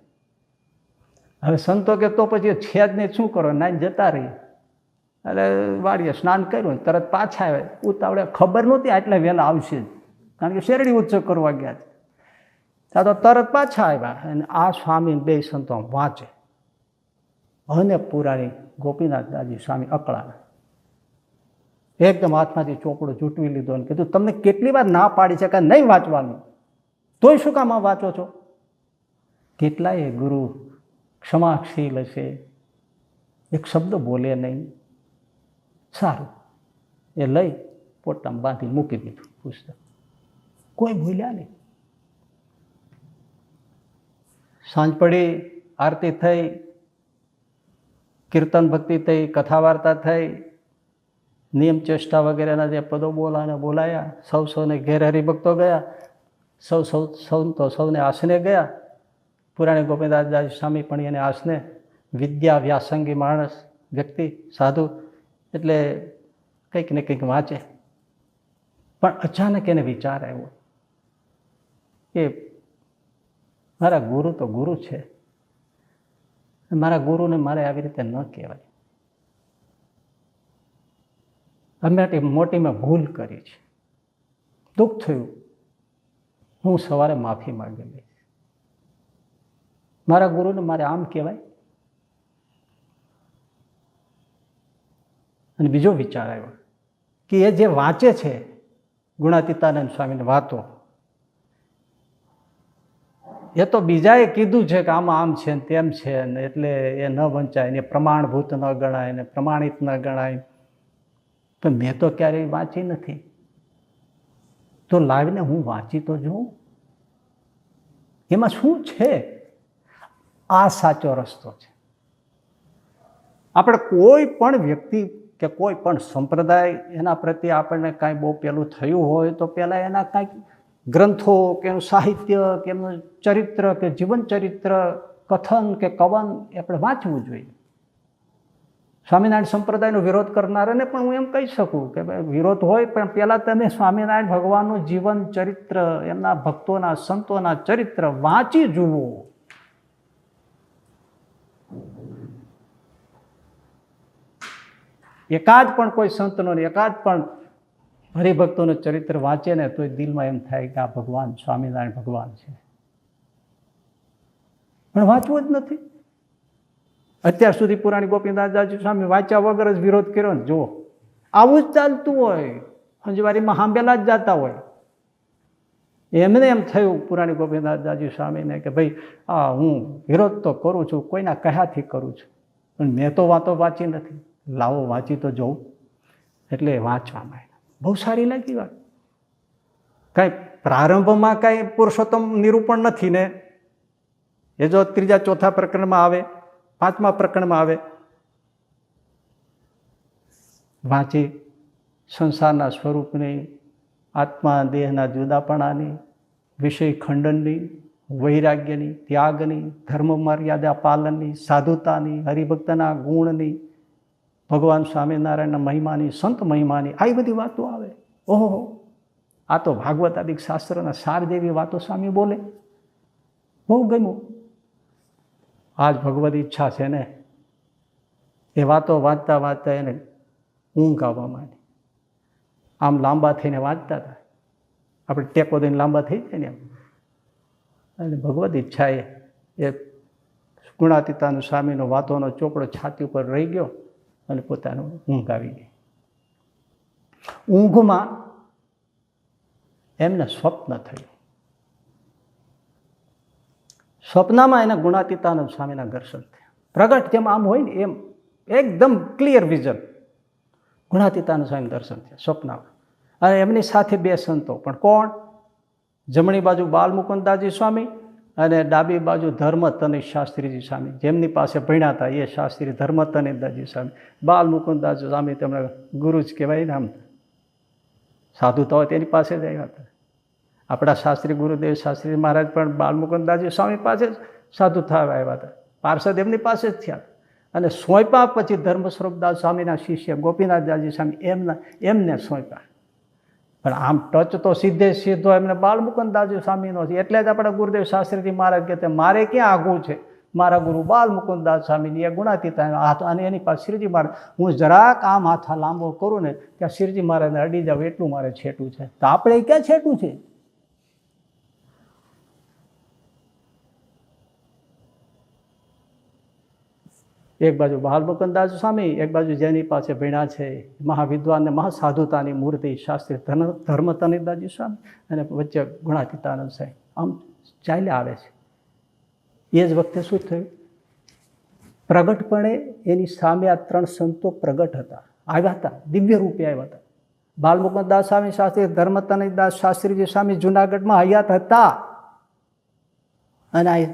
હવે સંતો કે તો પછી છે જ નહીં, શું કરો, નાઈ જતા રહી. એટલે વાડીએ સ્નાન કર્યું, તરત પાછા આવે. ઉતાવળે ખબર નહોતી આટલા વહેલા આવશે જ, કારણ કે શેરડી ઉત્સવ કરવા ગયા છે. ત્યાં તો તરત પાછા આવ્યા. અને આ સ્વામી બે સંતો વાંચે અને પુરાણી ગોપીનાથદાસજી સ્વામી અકળાના એકદમ હાથમાંથી ચોપડો જૂટવી લીધો અને કીધું તમને કેટલી વાર ના પાડી છે કે નહીં વાંચવાનું, તોય શું કામ વાંચો છો? કેટલાય ગુરુ ક્ષમાશીલ હશે, એક શબ્દ બોલે નહીં. સારું, એ લઈ પોતામાં બાંધી મૂકી દીધું પુસ્તક. કોઈ ભૂલ્યા નહીં. સાંજ પડી, આરતી થઈ, કીર્તન ભક્તિ થઈ, કથા વાર્તા થઈ, નિયમ ચેષ્ટા વગેરેના જે પદો બોલાયા. સૌને ઘેર હરિભક્તો ગયા, સૌને આસને ગયા. પુરાણી ગોપીનાથદાસ સ્વામી પણ એને આસને, વિદ્યા વ્યાસંગી માણસ વ્યક્તિ સાધુ એટલે કંઈક ને કંઈક વાંચે. પણ અચાનક એને વિચાર આવ્યો કે મારા ગુરુ તો ગુરુ છે, મારા ગુરુને મારે આવી રીતે ન કહેવાય. અમે મોટી મેં ભૂલ કરી છે, દુઃખ થયું, હું સવારે માફી માંગી લઈશ. મારા ગુરુને મારે આમ કહેવાય? અને બીજો વિચાર આવ્યો કે એ જે વાંચે છે ગુણાતીતાનંદ સ્વામીની વાતો, એ તો બીજાએ કીધું છે કે આમાં આમ છે ને તેમ છે ને એટલે એ ન વંચાય ને પ્રમાણભૂત ન ગણાય ને પ્રમાણિત ન ગણાય. પણ મેં તો ક્યારેય વાંચી નથી. તો લાવીને હું વાંચી તો જોઉં એમાં શું છે. આ સાચો રસ્તો છે. આપણે કોઈ પણ વ્યક્તિ કે કોઈ પણ સંપ્રદાય એના પ્રત્યે આપણને કાંઈ બહુ પેલું થયું હોય તો પહેલાં એના કાંઈક ગ્રંથો કે એનું સાહિત્ય કે એમનું ચરિત્ર કે જીવન ચરિત્ર કથન કે કવન એ આપણે વાંચવું જોઈએ. સ્વામિનારાયણ સંપ્રદાયનો વિરોધ કરનારાને પણ હું એમ કહી શકું કે ભાઈ વિરોધ હોય પણ પહેલાં તમે સ્વામિનારાયણ ભગવાનનું જીવન ચરિત્ર એમના ભક્તોના સંતોના ચરિત્ર વાંચી જુઓ. એકાદ પણ કોઈ સંતનો એકાદ પણ હરિભક્તોનું ચરિત્ર વાંચે ને તો દિલમાં એમ થાય કે આ ભગવાન સ્વામિનારાયણ ભગવાન છે. પણ વાંચવું જ નથી. અત્યાર સુધી પુરાણી ગોપીનાથદાસજી સ્વામી વાંચ્યા વગર જ વિરોધ કર્યો ને જુઓ. આવું જ ચાલતું હોય. સંજવારીમાં હાંભેલા જ જતા હોય. એમને એમ થયું પુરાણી ગોપીનાથદાસજી સ્વામીને કે ભાઈ આ હું વિરોધ તો કરું છું, કોઈના કહેવાથી કરું છું, પણ મેં તો વાતો વાંચી નથી. લાવો વાંચી તો જોઉં. એટલે વાંચવામાં બહુ સારી લાગી વાત. કાંઈ પ્રારંભમાં કાંઈ પુરુષોત્તમ નિરૂપણ નથી ને એ જો ત્રીજા ચોથા પ્રકરણમાં આવે, પાંચમા પ્રકરણમાં આવે. વાંચી સંસારના સ્વરૂપની, આત્મા દેહના જુદાપણાની, વિષય ખંડનની, વૈરાગ્યની, ત્યાગની, ધર્મ મર્યાદા પાલનની, સાધુતાની, હરિભક્તના ગુણની, ભગવાન સ્વામિનારાયણના મહિમાની, સંત મહિમાની, આવી બધી વાતો આવે. ઓહો, આ તો ભાગવતાદિક શાસ્ત્રના સાર જેવી વાતો સ્વામી બોલે. બહુ ગમ્યું. આજ ભગવદ ઈચ્છા છે ને એ વાતો વાંચતા વાંચતા એને ઊંઘ આવવા માંડી. આમ લાંબા થઈને વાંચતા હતા. આપણે ટેકો દઈને લાંબા થઈ જાય ને એમ. અને ભગવદ ઈચ્છાએ એ ગુણાતીતાનું સ્વામીનો વાતોનો ચોપડો છાતી ઉપર રહી ગયો અને પોતાનું ઊંઘ આવી ગઈ. ઊંઘમાં એમને સ્વપ્ન થયું. સ્વપ્નમાં એને ગુણાતીતાનંદ સ્વામીના દર્શન થયા. પ્રગટ જેમ આમ હોય ને એમ એકદમ ક્લિયર વિઝન. ગુણાતીતાનંદ સ્વામી દર્શન થયા સ્વપ્નમાં. અને એમની સાથે બે સંતો પણ કોણ? જમણી બાજુ બાલમુકુદાસજી સ્વામી અને ડાબી બાજુ ધર્મતનય શાસ્ત્રીજી સ્વામી, જેમની પાસે ભણ્યા હતા એ શાસ્ત્રી ધર્મતનયદાસજી સ્વામી. બાલમુકુદાસજી સ્વામી તેમને ગુરુ જ કહેવાય ને. આમ સાધુ તો હોય તેની પાસે જ આવ્યા હતા. આપણા શાસ્ત્રી ગુરુદેવ શાસ્ત્રી મહારાજ પણ બાલમુકુદાસજી સ્વામી પાસે જ સાધુ થવા આવ્યા હતા. પાર્ષદ એમની પાસે જ થયા. અને સોંપ્યા પછી ધર્મ સ્વરૂપદાસ સ્વામીના શિષ્ય ગોપીનાથદાસજી સ્વામી એમને સોંપ્યા. પણ આમ ટચ તો સીધો એમને બાલમુકુદાસજી સ્વામીનો છે. એટલે જ આપણા ગુરુદેવ શાસ્ત્રીજી મહારાજ કહેતા મારે ક્યાં આગું છે, મારા ગુરુ બાલમુકુદાસ સ્વામીની એ ગુણાતીતા હાથ, અને એની પાસે શ્રીજી મહારાજ. હું જરાક આમ હાથ લાંબો કરું ને ત્યાં શ્રીજી મહારાજને અડી જાવ એટલું મારે છેટું છે. તો આપણે ક્યાં છેટું છે? એક બાજુ બાલમુકુદાસ સ્વામી, એક બાજુ જેની પાસે ભણ્યા છે મહાવિદ્વાન ને મહાસાધુતાની મૂર્તિ શાસ્ત્રી ધર્મતનયદાસજી સ્વામી, અને વચ્ચે ગુણાતીતાનંદ સાહેબ આમ ચાલ્યા આવે છે. એ જ વખતે શું થયું? પ્રગટપણે એની સામે આ ત્રણ સંતો પ્રગટ હતા, આવ્યા હતા, દિવ્ય રૂપે આવ્યા હતા. બાલમુકુદાસ સ્વામી શાસ્ત્રી, ધર્મતનયદાસ શાસ્ત્રીજી સ્વામી જુનાગઢમાં હયાત હતા અને આ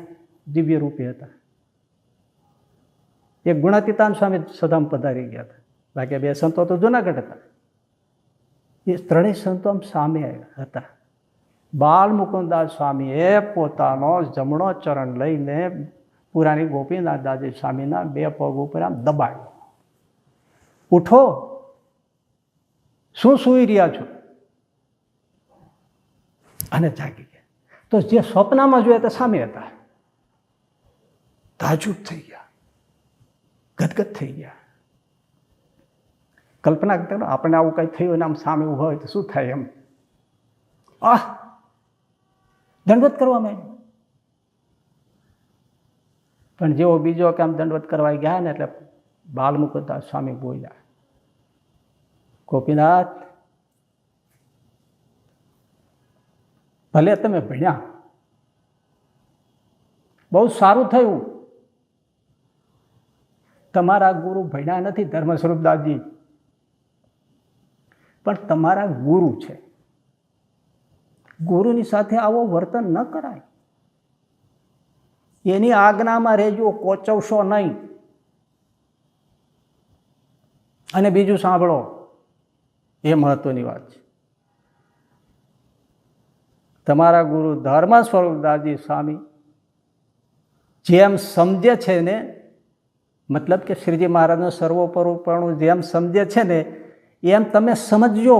દિવ્ય રૂપે હતા. એક ગુણાતીતાન સ્વામી સદામ પધારી ગયા હતા, બાકી બે સંતો તો જુનાગઢ હતા. એ ત્રણેય સંતો આમ સામે આવ્યા હતા. બાલમુકુદાસ સ્વામીએ પોતાનો જમણો ચરણ લઈને પુરાણી ગોપીનાથદાસજી સ્વામીના બે પગ ઉપર આમ દબાવ્યો. ઉઠો, શું સૂઈ રહ્યા છો? અને જાગી ગયા. તો જે સ્વપ્નમાં જોયા તે સામે હતા. તાજુબ થઈ ગયા, ગદગદ થઈ ગયા. કલ્પના કરો આપણે આવું કંઈ થયું ને આમ સામે ઊભા હોય તો શું થાય એમ. દંડવત કરવા માંડ્યા. પણ જેવો બીજો કામ દંડવત કરવા ગયા ને એટલે બાલમુકુદાસ સ્વામી બોલ્યા, ગોપીનાથ, ભલે તમે ભણ્યા બહુ સારું થયું. તમારા ગુરુ ભણ્યા નથી ધર્મ સ્વરૂપદાસજી, પણ તમારા ગુરુ છે. ગુરુની સાથે આવો વર્તન ન કરાય. એની આજ્ઞામાં રહેજો, કોચવશો નહીં. અને બીજું સાંભળો, એ મહત્વની વાત છે. તમારા ગુરુ ધર્મ સ્વરૂપદાસજી સ્વામી જેમ સમજે છે ને, મતલબ કે શ્રીજી મહારાજનું સર્વોપરીપણું જેમ સમજે છે ને એમ તમે સમજજો.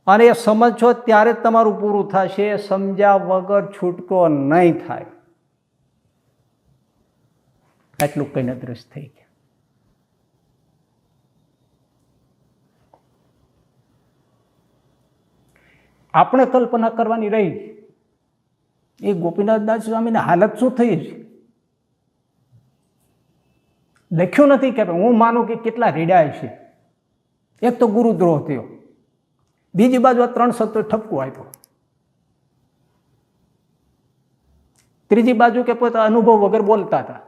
અને એ સમજશો ત્યારે જ તમારું પૂરું થશે. સમજ્યા વગર છૂટકો નહીં થાય. એટલું કહીને દ્રષ્ટ થઈ ગયા. આપણે કલ્પના કરવાની રહી, એ ગોપીનાથદાસ સ્વામીની હાલત શું થઈ છે. લખ્યું નથી કે હું માનું કે કેટલા રેડાય છે. એક તો ગુરુદ્રોહ થયો, બીજી બાજુ 300 ઠપકો આપ્યો, ત્રીજી બાજુ કે પોતે અનુભવ વગર બોલતા હતા.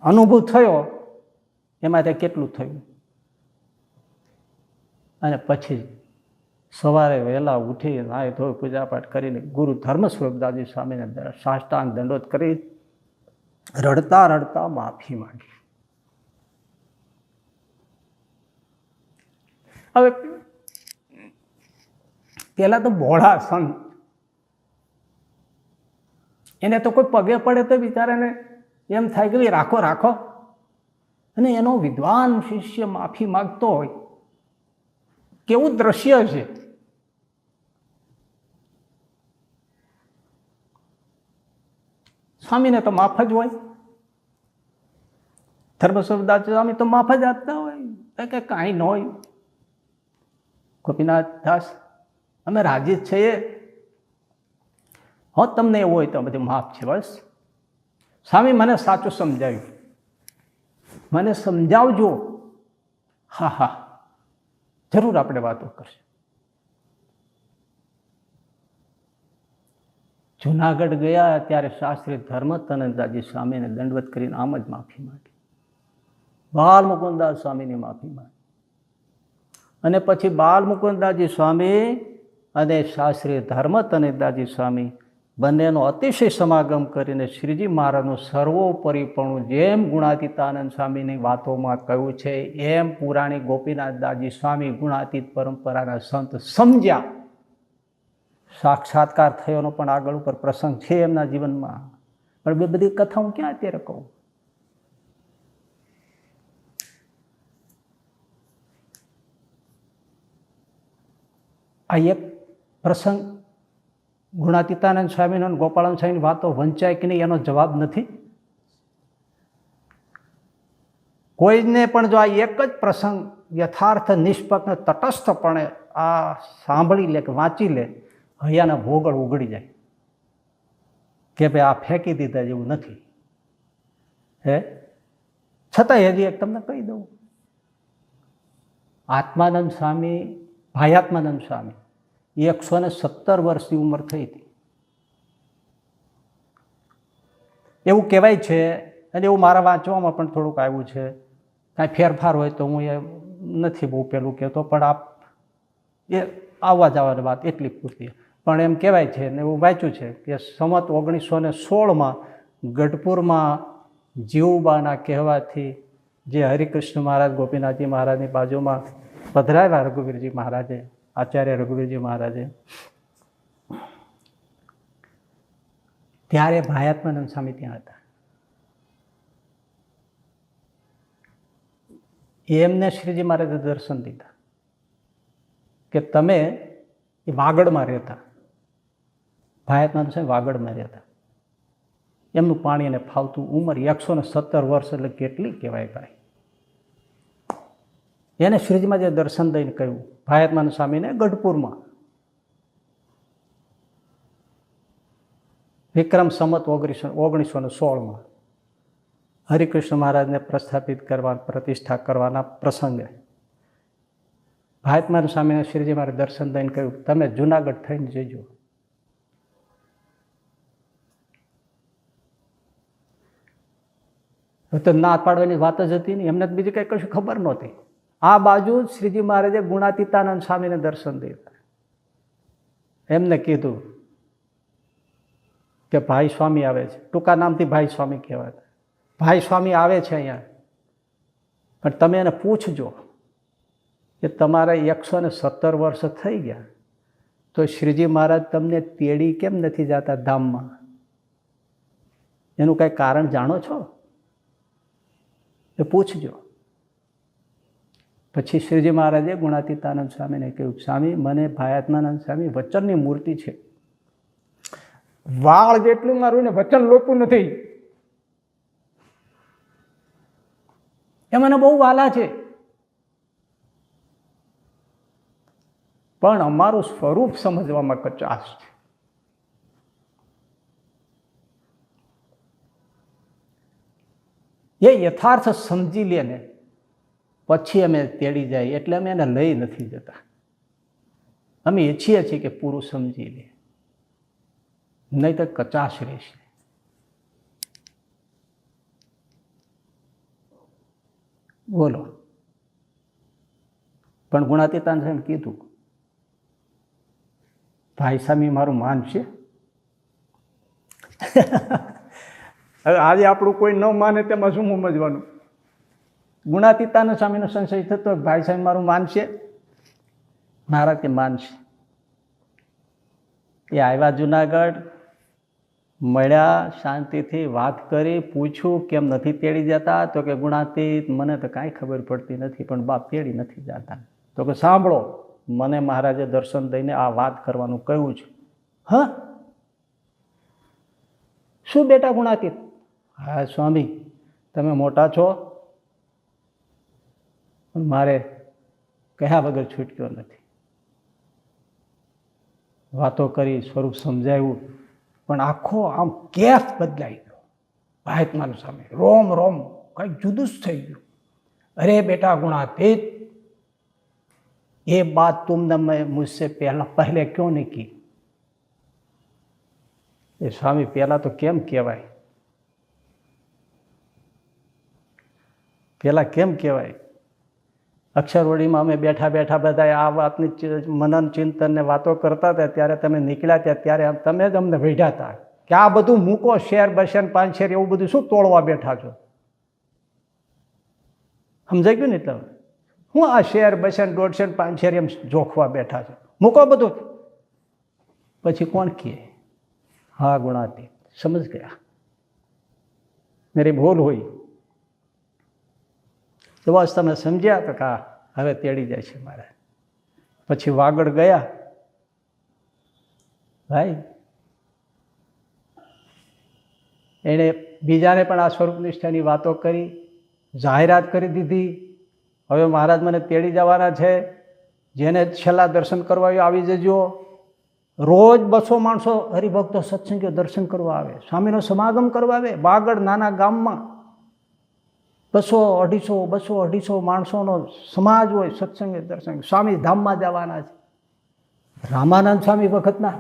અનુભવ થયો એમાં કેટલું થયું. અને પછી સવારે વહેલા ઉઠી નાહી ધોઈ પૂજાપાઠ કરીને ગુરુ ધર્મ સ્વરૂપદાસજી સ્વામીને સાષ્ટાંગ દંડોત કરી રડતા રડતા માફી માંગી. હવે પેલા તો ભોળા સંત, એને તો કોઈ પગે પડે તો બિચારાને એમ થાય કે ભાઈ રાખો રાખો. અને એનો વિદ્વાન શિષ્ય માફી માંગતો હોય, કેવું દ્રશ્ય છે. સ્વામીને તો માફ જ હોય. ધર્મ સ્વરૂપદાસ સ્વામી તો માફ જ આપતા હોય કે કાંઈ ન હોય. ગોપીનાથ દાસ અમે રાજી જ છીએ, હો તમને એવું હોય તો બધું માફ છે. બસ સ્વામી મને સાચું સમજાવ્યું, મને સમજાવજો. હા હા, જરૂર આપણે વાતો કરશું. જુનાગઢ ગયા ત્યારે શાસ્ત્રી ધર્મતનંદાજી સ્વામીને દંડવત કરીને આમ જ માફી માંગી. બાલ મુકુદાસ સ્વામીની માફી માંગી. અને પછી બાલ મુકુદાજી સ્વામી અને શાસ્ત્રી ધર્મતનંદાજી સ્વામી બંનેનો અતિશય સમાગમ કરીને શ્રીજી મહારાજનું સર્વોપરીપણું જેમ ગુણાતીતાનંદ સ્વામીની વાતોમાં કહ્યું છે એમ પુરાણી ગોપીનાથદાસજી સ્વામી ગુણાતીત પરંપરાના સંત સમજ્યા. સાક્ષાત્કાર થયોનો પણ આગળ ઉપર પ્રસંગ છે એમના જીવનમાં, પણ બે બધી કથા હું ક્યાં અત્યારે કહું. આ એક પ્રસંગ ગુણાતીતાનંદ સ્વામીનો અને ગોપાળાનંદ સ્વામીની વાતો વંચાય કે નહીં એનો જવાબ નથી. કોઈને પણ જો આ એક જ પ્રસંગ યથાર્થ નિષ્પક્ષ તટસ્થપણે આ સાંભળી લે કે વાંચી લે, હૈયાના ભોગળ ઉગડી જાય કે ભાઈ આ ફેંકી દીધા જેવું નથી. હે છતાંય હજી એક તમને કહી દઉં, આત્માનંદ સ્વામી, ભાયાત્માનંદ સ્વામી 117 વર્ષની ઉંમર થઈ હતી એવું કહેવાય છે. અને એવું મારા વાંચવામાં પણ થોડુંક આવ્યું છે. કાંઈ ફેરફાર હોય તો હું એ નથી બહુ પેલું કહેતો, પણ આપ એ આવવા જવાની વાત એટલી પૂરતી. પણ એમ કહેવાય છે ને એવું વાંચ્યું છે કે સંવત 1916માં ગઢપુરમાં જીવુબાના કહેવાથી જે હરિકૃષ્ણ મહારાજ ગોપીનાથજી મહારાજની બાજુમાં પધરાવ્યા રઘુવીરજી મહારાજે, આચાર્ય રઘુવીરજી મહારાજે, ત્યારે ભાયાત્માનંદ સ્વામી ત્યાં હતા. એમને શ્રીજી મહારાજે દર્શન દીધા કે તમે એ વાગડમાં રહેતા, ભાયાત્માનંદ સ્વામી વાગડમાં રહેતા, એમનું પાણી એને ફાવતું. ઉંમર 117 વર્ષ એટલે કેટલી કહેવાય ભાઈ. એને શ્રીજીમાં જે દર્શન દઈને કહ્યું ભાયાત્માનંદ સ્વામીને ગઢપુરમાં, વિક્રમ સંમત 1916માં હરિકૃષ્ણ મહારાજને પ્રસ્થાપિત કરવા, પ્રતિષ્ઠા કરવાના પ્રસંગે ભાયાત્માનંદ સ્વામીને શ્રીજી મારે દર્શન દઈને કહ્યું તમે જુનાગઢ થઈને જજો. તો ના પાડવાની વાત જ હતી નહીં, એમને બીજી કંઈ કશું ખબર નહોતી. આ બાજુ શ્રીજી મહારાજે ગુણાતીતાનંદ સ્વામીને દર્શન દીધા. એમને કીધું કે ભાઈ સ્વામી આવે છે, ટૂંકા નામથી ભાઈ સ્વામી કહેવાતા. ભાઈ સ્વામી આવે છે અહીંયા, પણ તમે એને પૂછજો કે તમારા 117 વર્ષ થઈ ગયા તો શ્રીજી મહારાજ તમને તેડી કેમ નથી જતા ધામમાં? એનું કાંઈ કારણ જાણો છો? એ પૂછજો. પછી શ્રીજી મહારાજે ગુણાતીતાનંદ સ્વામીને કહ્યું, સ્વામી મને ભાયાત્માનંદ સ્વામી વચનની મૂર્તિ છે, વાળ જેટલું મારું ને વચન લોપું નથી, એ મને બહુ વાલા છે, પણ અમારું સ્વરૂપ સમજવામાં કચાશ છે. એ યથાર્થ સમજી લે ને પછી અમે તેડી જાય, એટલે અમે એને લઈ નથી જતા. અમે ઈચ્છીએ છીએ કે પૂરું સમજી લે, નહીં તો કચાશ રહેશે. બોલો. પણ ગુણાતીતાનંદ એમ કીધું, ભાઈ સ્વામી મારું માન છે. હવે આજે આપણું કોઈ ન માને તેમાં શું સમજવાનું? ગુણાતીતાનંદ સ્વામીનો સંશય થતો, ભાઈ સ્વામી મારું માનશે? મહારાજ કે માનશે. એ આવ્યા જુનાગઢ, મળ્યા, શાંતિથી વાત કરી, પૂછ્યું કેમ નથી તેડી જતા? તો કે ગુણાતીત મને તો કાંઈ ખબર પડતી નથી, પણ બાપ તેડી નથી જતા. તો કે સાંભળો, મને મહારાજે દર્શન દઈને આ વાત કરવાનું કહ્યું છે. હા, શું બેટા ગુણાતીત? હા સ્વામી, તમે મોટા છો, પણ મારે કહ્યા વગર છૂટક્યો નથી. વાતો કરી, સ્વરૂપ સમજાવ્યું, પણ આખો આમ કેફ બદલાઈ ગયો. ભાયાત્માનંદ સ્વામી રોમ રોમ કંઈક જુદું જ થઈ ગયું. અરે બેટા ગુણાતીત, ये बात तुमने मैं मुझसे पहले क्यों नहीं की? એ સ્વામી પહેલા તો કેમ કહેવાય? પહેલા કેમ કહેવાય? અક્ષરવડીમાં અમે બેઠા બેઠા બધા આ વાતની મનન ચિંતન ને વાતો કરતા હતા, ત્યારે તમે નીકળ્યા હતા, ત્યારે તમે જ અમને વઢ્યા હતા કે આ બધું મૂકો, શેર બશેર 5 શેર એવું બધું શું તોડવા બેઠા છો? સમજાઈ ગયું ને? એટલે હું આ શેર બશેર 1.5 શેર 5 શેર એમ જોખવા બેઠા છો, મૂકો બધું. પછી કોણ કહે? હા ગુણાતીત સમજ ગયા, મેરી ભૂલ हुई. તો બસ તમે સમજ્યા તો કા હવે તેડી જાય છે મારે. પછી વાગડ ગયા. ભાઈ એણે બીજાને પણ આ સ્વરૂપ નિષ્ઠાની વાતો કરી, જાહેરાત કરી દીધી. હવે મહારાજ મને તેડી જવાના છે, જેને છેલ્લા દર્શન કરવા આવી જજો. રોજ 200 માણસો હરિભક્તો સત્સંગીઓ દર્શન કરવા આવે, સ્વામીનો સમાગમ કરવા આવે. વાગડ નાના ગામમાં 200-250 માણસોનો સમાજ હોય, સત્સંગ દર્શન. સ્વામી ધામમાં જવાના છે. રામાનંદ સ્વામી વખતના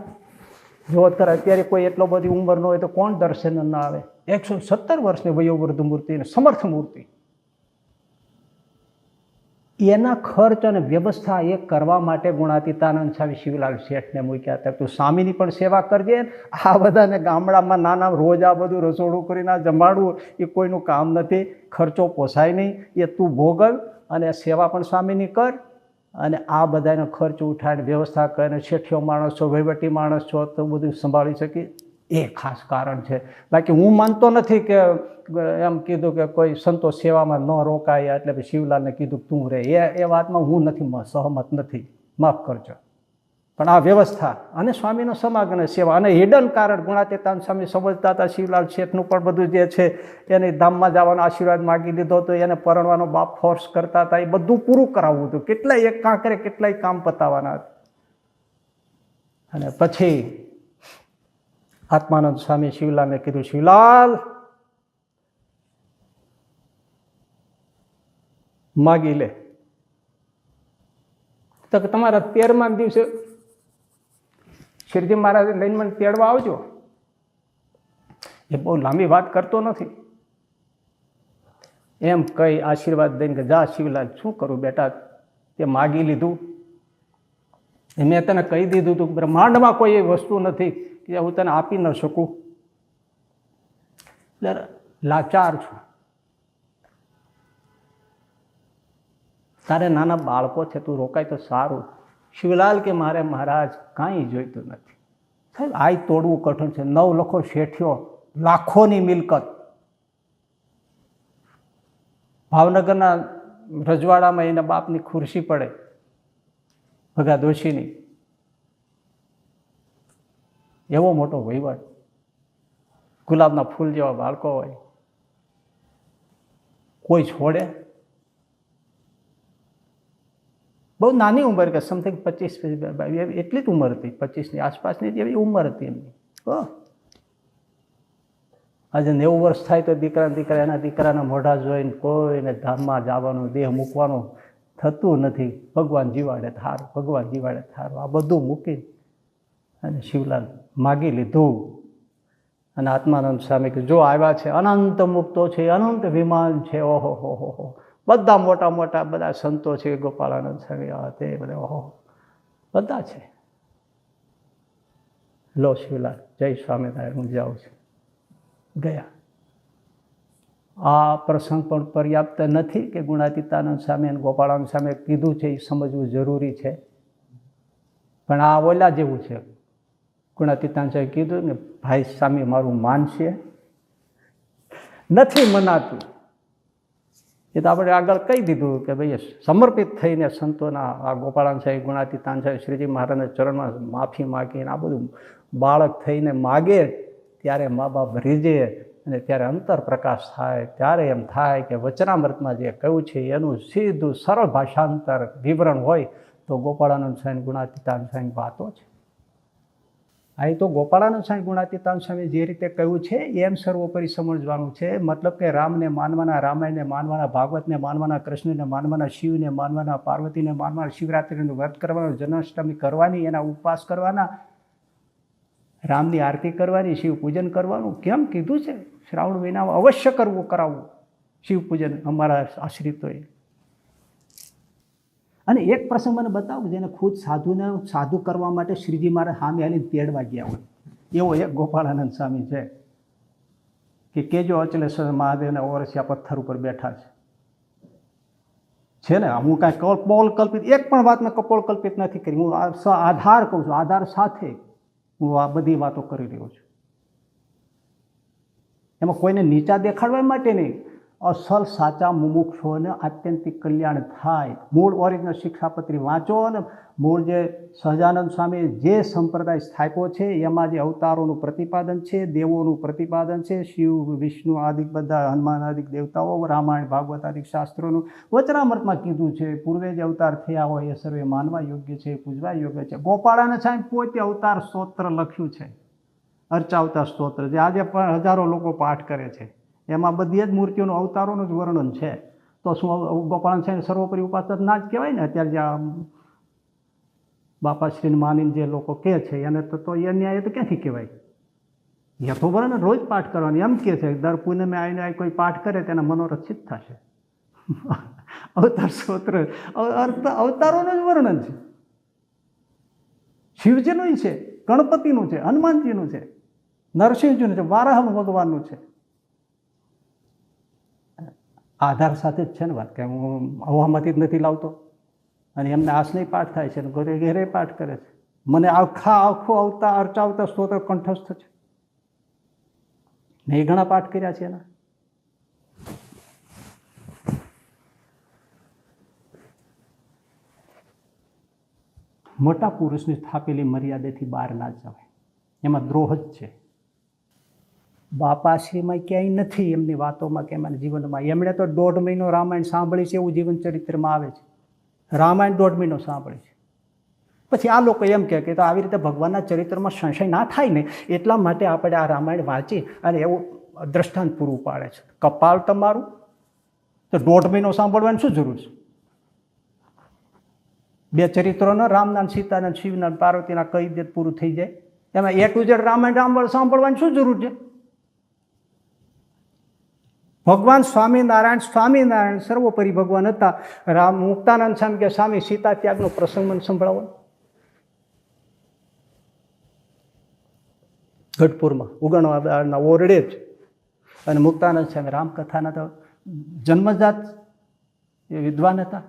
જો અત્યારે કોઈ એટલો બધી ઉંમર ન હોય તો કોણ દર્શન ન આવે? 117 વર્ષની વયોવૃદ્ધ મૂર્તિ, સમર્થ મૂર્તિ. એના ખર્ચ અને વ્યવસ્થા એ કરવા માટે ગુણાતીતાનંદ સ્વામી શિવલાલ શેઠને મૂક્યા હતા. તું સ્વામીની પણ સેવા કરજે. આ બધાને ગામડામાં નાના રોજ આ બધું રસોડું કરીને જમાડવું એ કોઈનું કામ નથી, ખર્ચો પોસાય નહીં. એ તું ભોગવ અને સેવા પણ સ્વામીની કર, અને આ બધાનો ખર્ચ ઉઠાડીને વ્યવસ્થા કરીને શેઠિયો માણસ છો, વહીવટી માણસ છો, તો બધું સંભાળી શકી. એ ખાસ કારણ છે. બાકી હું માનતો નથી કે એમ કીધું કે કોઈ સંતો સેવામાં ન રોકાય એટલે શિવલાલને કીધું તું રે, એ વાતમાં હું નથી સહમત નથી, માફ કરજો. પણ આ વ્યવસ્થા અને સ્વામીનો સમાગમ અને સેવા અને હિડન કારણ ગુણાતીતાનંદ સ્વામી સમજતા હતા. શિવલાલ શેઠનું પણ બધું જે છે એને ધામમાં જવાનો આશીર્વાદ માગી લીધો હતો, એને પરણવાનો બાપ ફોર્સ કરતા હતા, એ બધું પૂરું કરાવવું હતું. કેટલાય એક કાંકરે કેટલાય કામ પતાવવાના હતા. અને પછી આત્માનંદ સ્વામી શિવલાલને કીધું, શિવલાલ માગી લે. તો કે તમારા 13મા દિવસે શ્રીજી મહારાજ લઈને મને તેડવા આવજો. એ બહુ લાંબી વાત કરતો નથી. એમ કહી આશીર્વાદ દઈને કે જા શિવલાલ, શું કરું બેટા, તે માગી લીધું. મેં તને કહી દીધું હતું બ્રહ્માંડમાં કોઈ એવી વસ્તુ નથી કે હું તને આપી ન શકું, એટલે લાચાર છું. તારે નાના બાળકો છે, તું રોકાય તો સારું. શિવલાલ કે મારે મહારાજ કાંઈ જોઈતું નથી. સાહેબ આય તોડવું કઠણ છે. 9 લખો શેઠિયો, લાખોની મિલકત, ભાવનગરના રજવાડામાં એના બાપની ખુરશી પડે ભગા દોશીની, એવો મોટો વહીવટ, ગુલાબના ફૂલ જેવા બાળકો હોય, કોઈ છોડે? બહુ નાની ઉંમર, કે સમથિંગ 25 એટલી જ ઉંમર હતી, 25ની આસપાસની જેવી ઉંમર હતી એમની. આજે 90 વર્ષ થાય તો દીકરા એના દીકરાના મોઢા જોઈને કોઈને ધામમાં જવાનું, દેહ મૂકવાનું થતું નથી. ભગવાન જીવાડે થારું, ભગવાન જીવાડે થારું, આ બધું મૂકી અને શિવલાલ માગી લીધું. અને આત્માનંદ સ્વામી કે જો આવ્યા છે, અનંત મુક્તો છે, અનંત વિમાન છે, ઓહો હો હો હો, બધા મોટા મોટા બધા સંતો છે, ગોપાળાનંદ સ્વામી તે બધા, ઓહો બધા છે. લો શિવલાલ, જય સ્વામિનારાયણ, હું જાઉં છું. ગયા. આ પ્રસંગ પણ પર્યાપ્ત નથી કે ગુણાતીતાનંદ સ્વામી અને ગોપાળાનંદ સ્વામી કીધું છે એ સમજવું જરૂરી છે, પણ આ ઓલા જેવું છે. ગુણાતીતાનંદ સ્વામી કીધું ને ભાઈ સ્વામી મારું માનશે, નથી મનાતું. એ તો આપણે આગળ કહી દીધું કે ભાઈ સમર્પિત થઈને સંતોના, આ ગોપાળાનંદ સ્વામી, ગુણાતીતાનંદ સ્વામી, શ્રીજી મહારાજના ચરણમાં માફી માગીને આ બધું બાળક થઈને માગે ત્યારે મા બાપ રીજે અને ત્યારે અંતર પ્રકાશ થાય. ત્યારે એમ થાય કે વચનામૃતમાં જે કહ્યું છે એનું સીધું સરળ ભાષાંતર વિવરણ હોય તો ગોપાળાનંદ સ્વામી, ગુણાતીતાનંદ સ્વામી વાતો છે. અહીં તો ગોપાળાનંદ સ્વામી, ગુણાતીતાનંદ સ્વામી જે રીતે કહ્યું છે એમ સર્વોપરી સમજવાનું છે. મતલબ કે રામને માનવાના, રામાયણને માનવાના, ભાગવતને માનવાના, કૃષ્ણને માનવાના, શિવને માનવાના, પાર્વતીને માનવાના, શિવરાત્રિનું વ્રત કરવાનું, જન્માષ્ટમી કરવાની, એના ઉપવાસ કરવાના, રામની આરતી કરવાની, શિવ પૂજન કરવાનું. કેમ કીધું છે? શ્રાવણ મહિનામાં અવશ્ય કરવું, કરાવવું શિવ પૂજન અમારા આશ્રિતોએ. અને એક પ્રસંગ મને બતાવું જેને ખુદ સાધુને સાધુ કરવા માટે શ્રીજી મહારાજ સામે આવીને તેડવા ગયા હોય, એવો એક ગોપાળાનંદ સ્વામી છે કે કેજો અચલેશ્વર મહાદેવના ઓરસિયા પથ્થર ઉપર બેઠા છે ને. હું કાંઈ કપોલ કલ્પિત એક પણ વાત મેં કપોલ કલ્પિત નથી કરી. હું આધાર કહું છું, આધાર સાથે હું આ બધી વાતો કરી રહ્યો છું. એમાં કોઈને નીચા દેખાડવા માટે નહીં, અસલ સાચા મુમુક્ષુઓને આત્યંતિક કલ્યાણ થાય. મૂળ ઓરિજિનલ શિક્ષાપત્રી વાંચો અને મૂળ જે સહજાનંદ સ્વામી જે સંપ્રદાય સ્થાપ્યો છે એમાં જે અવતારોનું પ્રતિપાદન છે, દેવોનું પ્રતિપાદન છે, શિવ વિષ્ણુ આદિક બધા, હનુમાન આદિક દેવતાઓ, રામાયણ ભાગવત આદિક શાસ્ત્રોનું વચનામૃતમાં કીધું છે. પૂર્વે જે અવતાર થયા હોય એ સર્વે માનવા યોગ્ય છે, પૂજવા યોગ્ય છે. ગોપાળાનંદ સ્વામી પોતે અવતાર સ્તોત્ર લખ્યું છે, અર્ચાવતાર સ્તોત્ર, જે આજે પણ હજારો લોકો પાઠ કરે છે. એમાં બધી જ મૂર્તિઓનું અવતારોનું જ વર્ણન છે. તો શું ગોપાળાનંદ સ્વામી સર્વોપરી ઉપાસક ના જ કહેવાય ને? અત્યારે જે બાપાશ્રીને માનીને જે લોકો કહે છે એને તો એ ન્યાય તો ક્યાંથી કહેવાય? યથોવર્ણ રોજ પાઠ કરવાની એમ કહે છે. દર પૂનમે આવીને કોઈ પાઠ કરે તેના મનોરથિત થશે. અવતાર સ્તોત્ર અવતારોનું જ વર્ણન છે. શિવજીનું છે, ગણપતિનું છે, હનુમાનજીનું છે, નરસિંહજીનું છે, વારાહ ભગવાનનું છે. આધાર સાથે જ છે ને વાત, કે હું હવામાંથી જ નથી લાવતો અને એમને આસની પાઠ થાય છે, ઘરે ઘેરે પાઠ કરે છે. મને આખો અવતાર અર્ચાવતા સ્તોત્ર કંઠસ્થ છે. મેં ઘણા પાઠ કર્યા છે એના. મોટા પુરુષની સ્થાપેલી મર્યાદાથી બહાર ના જવાય, એમાં દ્રોહ જ છે. બાપાશ્રીમાં ક્યાંય નથી એમની વાતોમાં કે એમના જીવનમાં. એમણે તો 1.5 મહિનો રામાયણ સાંભળી છે એવું જીવન ચરિત્રમાં આવે છે. રામાયણ 1.5 મહિનો સાંભળી છે. પછી આ લોકો એમ કહે કે તો આવી રીતે ભગવાનના ચરિત્રમાં સંશય ના થાય ને એટલા માટે આપણે આ રામાયણ વાંચી અને એવું દ્રષ્ટાંત પૂરું પાડે છે. કપાળ તમારું, તો 1.5 મહિનો સાંભળવાની શું જરૂર છે? 2 ચરિત્રોના, રામના, સીતાના, શિવના, પાર્વતીના કહી દે પૂરું થઈ જાય. એમાં A to Z રામાયણ સાંભળવાની શું જરૂર છે? ભગવાન સ્વામિનારાયણ સર્વોપરી ભગવાન હતા. રામ મુક્તાનંદ સ્વામી કે સ્વામી સીતા ત્યાગનો પ્રસંગ મને સંભળાવો. ગઢપુરમાં ઉગણવાના ઓરડે જ. અને મુક્તાનંદ સ્વામી રામકથાના તો જન્મજાત એ વિદ્વાન હતા.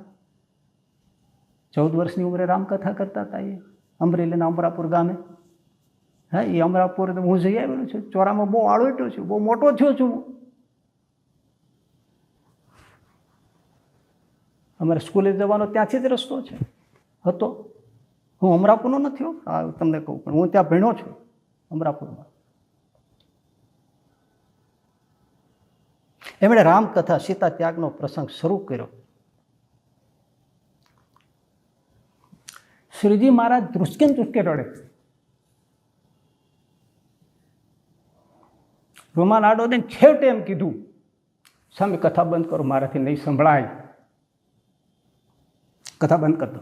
14 વર્ષની ઉંમરે રામકથા કરતા હતા. એ અમરેલીના અમરાપુર ગામે. હા, એ અમરાપુર હું જઈ આવેલું છું. ચોરામાં બહુ આળોટ્યો છું, બહુ મોટો થયો છું હું. અમારે સ્કૂલે જવાનો ત્યાંથી જ રસ્તો છે હતો. હું અમરાપુરનો નથી તમને કહું, પણ હું ત્યાં ભણ્યો છું અમરાપુરમાં. એમણે રામકથા સીતા ત્યાગનો પ્રસંગ શરૂ કર્યો. શ્રીજી મહારાજ ધ્રુસકે રડે. રૂમાલ આડો દઈને છેવટે એમ કીધું, સ્વામી કથા બંધ કરો, મારાથી નહીં સંભળાય. કથા બંધ કરી દો.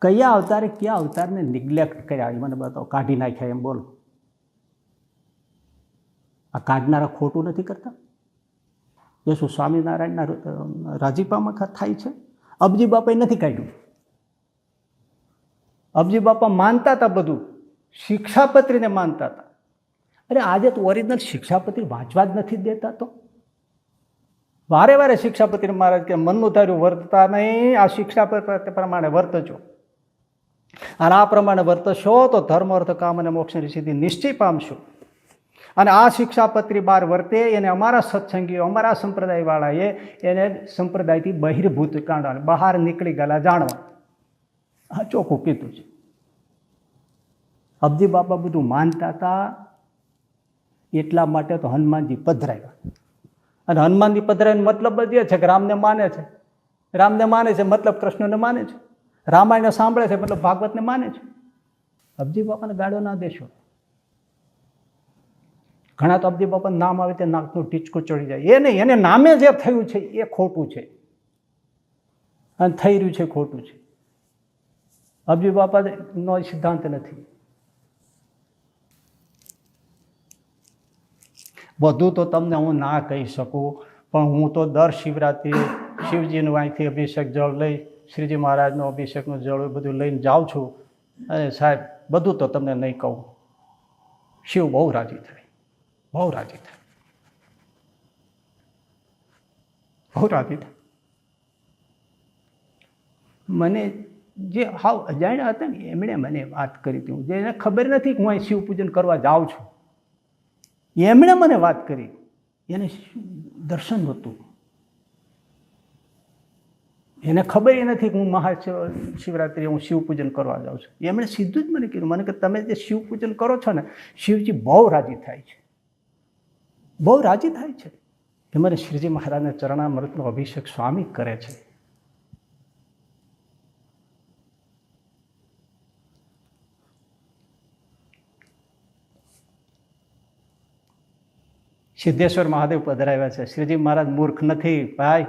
કયા અવતારે કયા અવતારને નિગ્લેક્ટ કર્યા એ મને બતાવો. કાઢી નાખ્યા એમ બોલો. આ કાઢનારા ખોટું નથી કરતા? એ શું સ્વામિનારાયણના રાજીપામાં થાય છે? અબજી બાપાએ નથી કાઢ્યું. અબજી બાપા માનતા હતા બધું, શિક્ષાપત્રીને માનતા હતા. અરે આજે તો ઓરિજિનલ શિક્ષાપત્રી વાંચવા જ નથી દેતા. તો વારે વારે શિક્ષાપત્રી મહારાજ કે મનનું ધાર્યું વર્તતા નહીં, આ શિક્ષાપત્ર પ્રમાણે વર્તજો. અને આ પ્રમાણે વર્તશો તો ધર્મ અર્થ કામ અને મોક્ષની સિદ્ધિ નિશ્ચય પામશો. અને આ શિક્ષાપત્રી બહાર વર્તે એને અમારા સત્સંગીઓ, અમારા સંપ્રદાયવાળાએ એને સંપ્રદાયથી બહિર્ભૂત કાઢવા, બહાર નીકળી ગયેલા જાણવા. આ ચોખ્ખું કીધું છે. અબજી બાપા બધું માનતા હતા, એટલા માટે તો હનુમાનજી પધરાવ્યા. અને હનુમાનજી પધરાવાનો મતલબ જ એ છે કે રામને માને છે. રામને માને છે મતલબ કૃષ્ણને માને છે. રામાયણ સાંભળે છે મતલબ ભાગવતને માને છે. અબજી બાપાને ગાળો ના દેશો. ઘણા તો અબજી બાપાનું નામ આવે તે નાકનું ટીચકું ચડી જાય. એ નહીં, એને નામે જે થયું છે એ ખોટું છે અને થઈ રહ્યું છે ખોટું છે. અબજી બાપાનો સિદ્ધાંત નથી. બધું તો તમને હું ના કહી શકું, પણ હું તો દર શિવરાત્રિએ શિવજીનું અહીંથી અભિષેક જળ લઈ, શ્રીજી મહારાજનો અભિષેકનું જળ બધું લઈને જાઉં છું. અને સાહેબ બધું તો તમને નહીં કહું. શિવ બહુ રાજી થાય, બહુ રાજી થાય, બહુ રાજી થાય. મને જે હાવ અજાણ્યા હતા ને એમણે મને વાત કરી હતી, જેને ખબર નથી કે હું અહીં શિવ પૂજન કરવા જાઉં છું, એમણે મને વાત કરી. એને દર્શન હતું, એને ખબર નથી કે હું મહાશિવરાત્રિએ હું શિવ પૂજન કરવા જાઉં છું. એમણે સીધું જ મને કીધું, મને કે તમે જે શિવ પૂજન કરો છો ને, શિવજી બહુ રાજી થાય છે, બહુ રાજી થાય છે. એ મને શ્રીજી મહારાજના ચરણામૃતનો અભિષેક સ્વામી કરે છે. સિદ્ધેશ્વર મહાદેવ પધરાવ્યા છે. શ્રીજી મહારાજ મૂર્ખ નથી ભાઈ.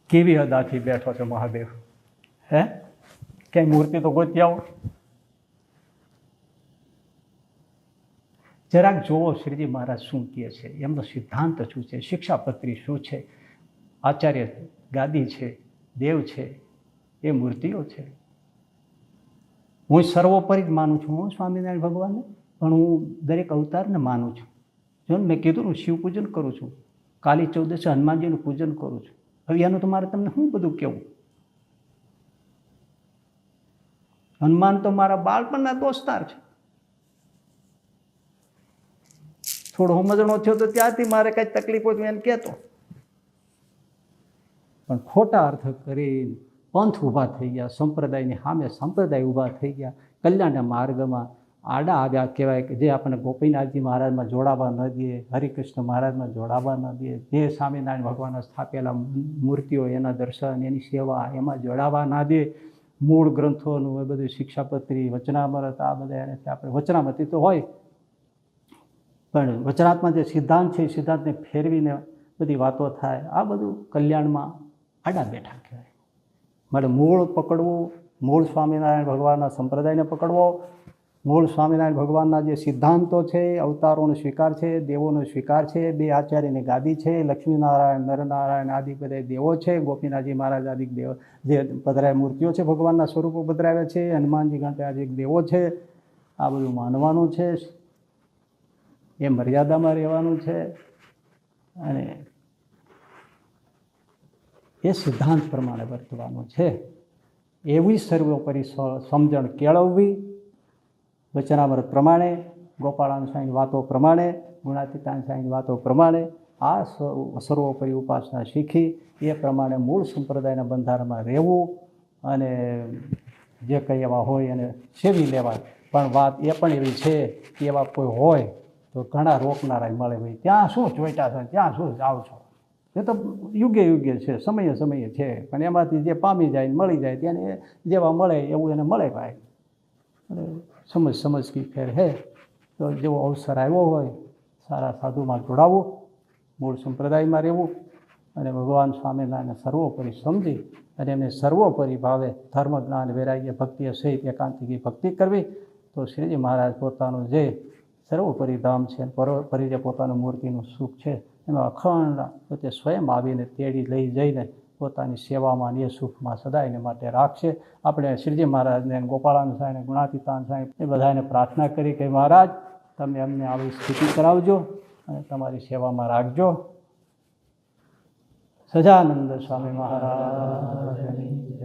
કેવી અદાથી બેઠો છે મહાદેવ. હે ક્યાંય મૂર્તિ તો ગોતી આવો. જરાક જોવો શ્રીજી મહારાજ શું કહે છે, એમનો સિદ્ધાંત શું છે, શિક્ષાપત્રી શું છે, આચાર્ય ગાદી છે, દેવ છે, એ મૂર્તિઓ છે. હું સર્વોપરી જ માનું છું હું સ્વામિનારાયણ ભગવાનને, પણ હું દરેક અવતારને માનું છું. જો મેં કીધું હું શિવ પૂજન કરું છું, કાલી ચૌદસે હનુમાનજીનું પૂજન કરું છું. હવે એનું તો મારે તમને શું બધું કહેવું. હનુમાન તો મારા બાળપણના દોસ્તાર છે. થોડો સમજણો થયો તો ત્યારથી મારે કંઈ તકલીફ હોય તો એને કહેતો, પણ ખોટા અર્થ કરી પંથ ઊભા થઈ ગયા, સંપ્રદાયની સામે સંપ્રદાય ઊભા થઈ ગયા, કલ્યાણના માર્ગમાં આડા આવ્યા કહેવાય. કે જે આપણને ગોપીનાથજી મહારાજમાં જોડાવા ન દે, હરિકૃષ્ણ મહારાજમાં જોડાવા ન દે, જે સ્વામિનારાયણ ભગવાનના સ્થાપેલા મૂર્તિઓ એના દર્શન એની સેવા એમાં જોડાવા ના દે, મૂળ ગ્રંથોનું એ બધું શિક્ષાપત્રી વચનામૃત આ બધા એને આપણે વચનામૃત તો હોય, પણ વચનાત્મા જે સિદ્ધાંત છે એ સિદ્ધાંતને ફેરવીને બધી વાતો થાય, આ બધું કલ્યાણમાં આડા બેઠા કહેવાય. મારે મૂળ પકડવું મૂળ સ્વામિનારાયણ ભગવાનના સંપ્રદાયને પકડવો, મૂળ સ્વામિનારાયણ ભગવાનના જે સિદ્ધાંતો છે, અવતારોનો સ્વીકાર છે, દેવોનો સ્વીકાર છે, બે આચાર્યની ગાદી છે, લક્ષ્મીનારાયણ નરનારાયણ આદિ બધા દેવો છે, ગોપીનાથજી મહારાજ આદિ દેવ જે પધરાય મૂર્તિઓ છે, ભગવાનના સ્વરૂપો પધરાવ્યા છે, હનુમાનજી ગણપતિ દેવો છે, આ બધું માનવાનું છે, એ મર્યાદામાં રહેવાનું છે અને એ સિદ્ધાંત પ્રમાણે વર્તવાનું છે. એવી સર્વોપરી સમજણ કેળવવી, વચનામૃત પ્રમાણે, ગોપાળાન સ્વામીની વાતો પ્રમાણે, ગુણાતીતાન સ્વામીની વાતો પ્રમાણે આ સર્વોપરી ઉપાસના શીખી એ પ્રમાણે મૂળ સંપ્રદાયના બંધારણમાં રહેવું અને જે કંઈ એવા હોય એને સેવી લેવા. પણ વાત એ પણ એવી છે કે એવા કોઈ હોય તો ઘણા રોકનારા મળે, ભાઈ ત્યાં શું ચોઈટા છો, ત્યાં શું જાઓ છો, એ તો યુગે યુગે છે, સમયે સમયે છે, પણ એમાંથી જે પામી જાય મળી જાય તેને જેવા મળે એવું એને મળે ભાઈ. સમજ કી ફેર હે. તો જેવો અવસર આવ્યો હોય સારા સાધુમાં જોડાવવું, મૂળ સંપ્રદાયમાં રહેવું અને ભગવાન સ્વામિનારાયણને સર્વોપરી સમજી અને એમને સર્વોપરી ભાવે ધર્મ જ્ઞાન વૈરાગ્ય ભક્તિ સહિત એકાંતિકી ભક્તિ કરવી. તો શ્રીજી મહારાજ પોતાનું જે સર્વોપરી ધામ છે, પરોપરી જે પોતાનું મૂર્તિનું સુખ છે એમાં અખંડ પોતે સ્વયં આવીને તેડી લઈ જઈને પોતાની સેવામાં એ સુખમાં સદાયને માટે રાખશે. આપણે શ્રીજી મહારાજને, ગોપાળાન સ્વામીને, ગુણાતીતાન સ્વામી એ બધાને પ્રાર્થના કરી કે મહારાજ તમે અમને આવી સ્થિતિ કરાવજો અને તમારી સેવામાં રાખજો. સજાનંદ સ્વામી મહારાજ.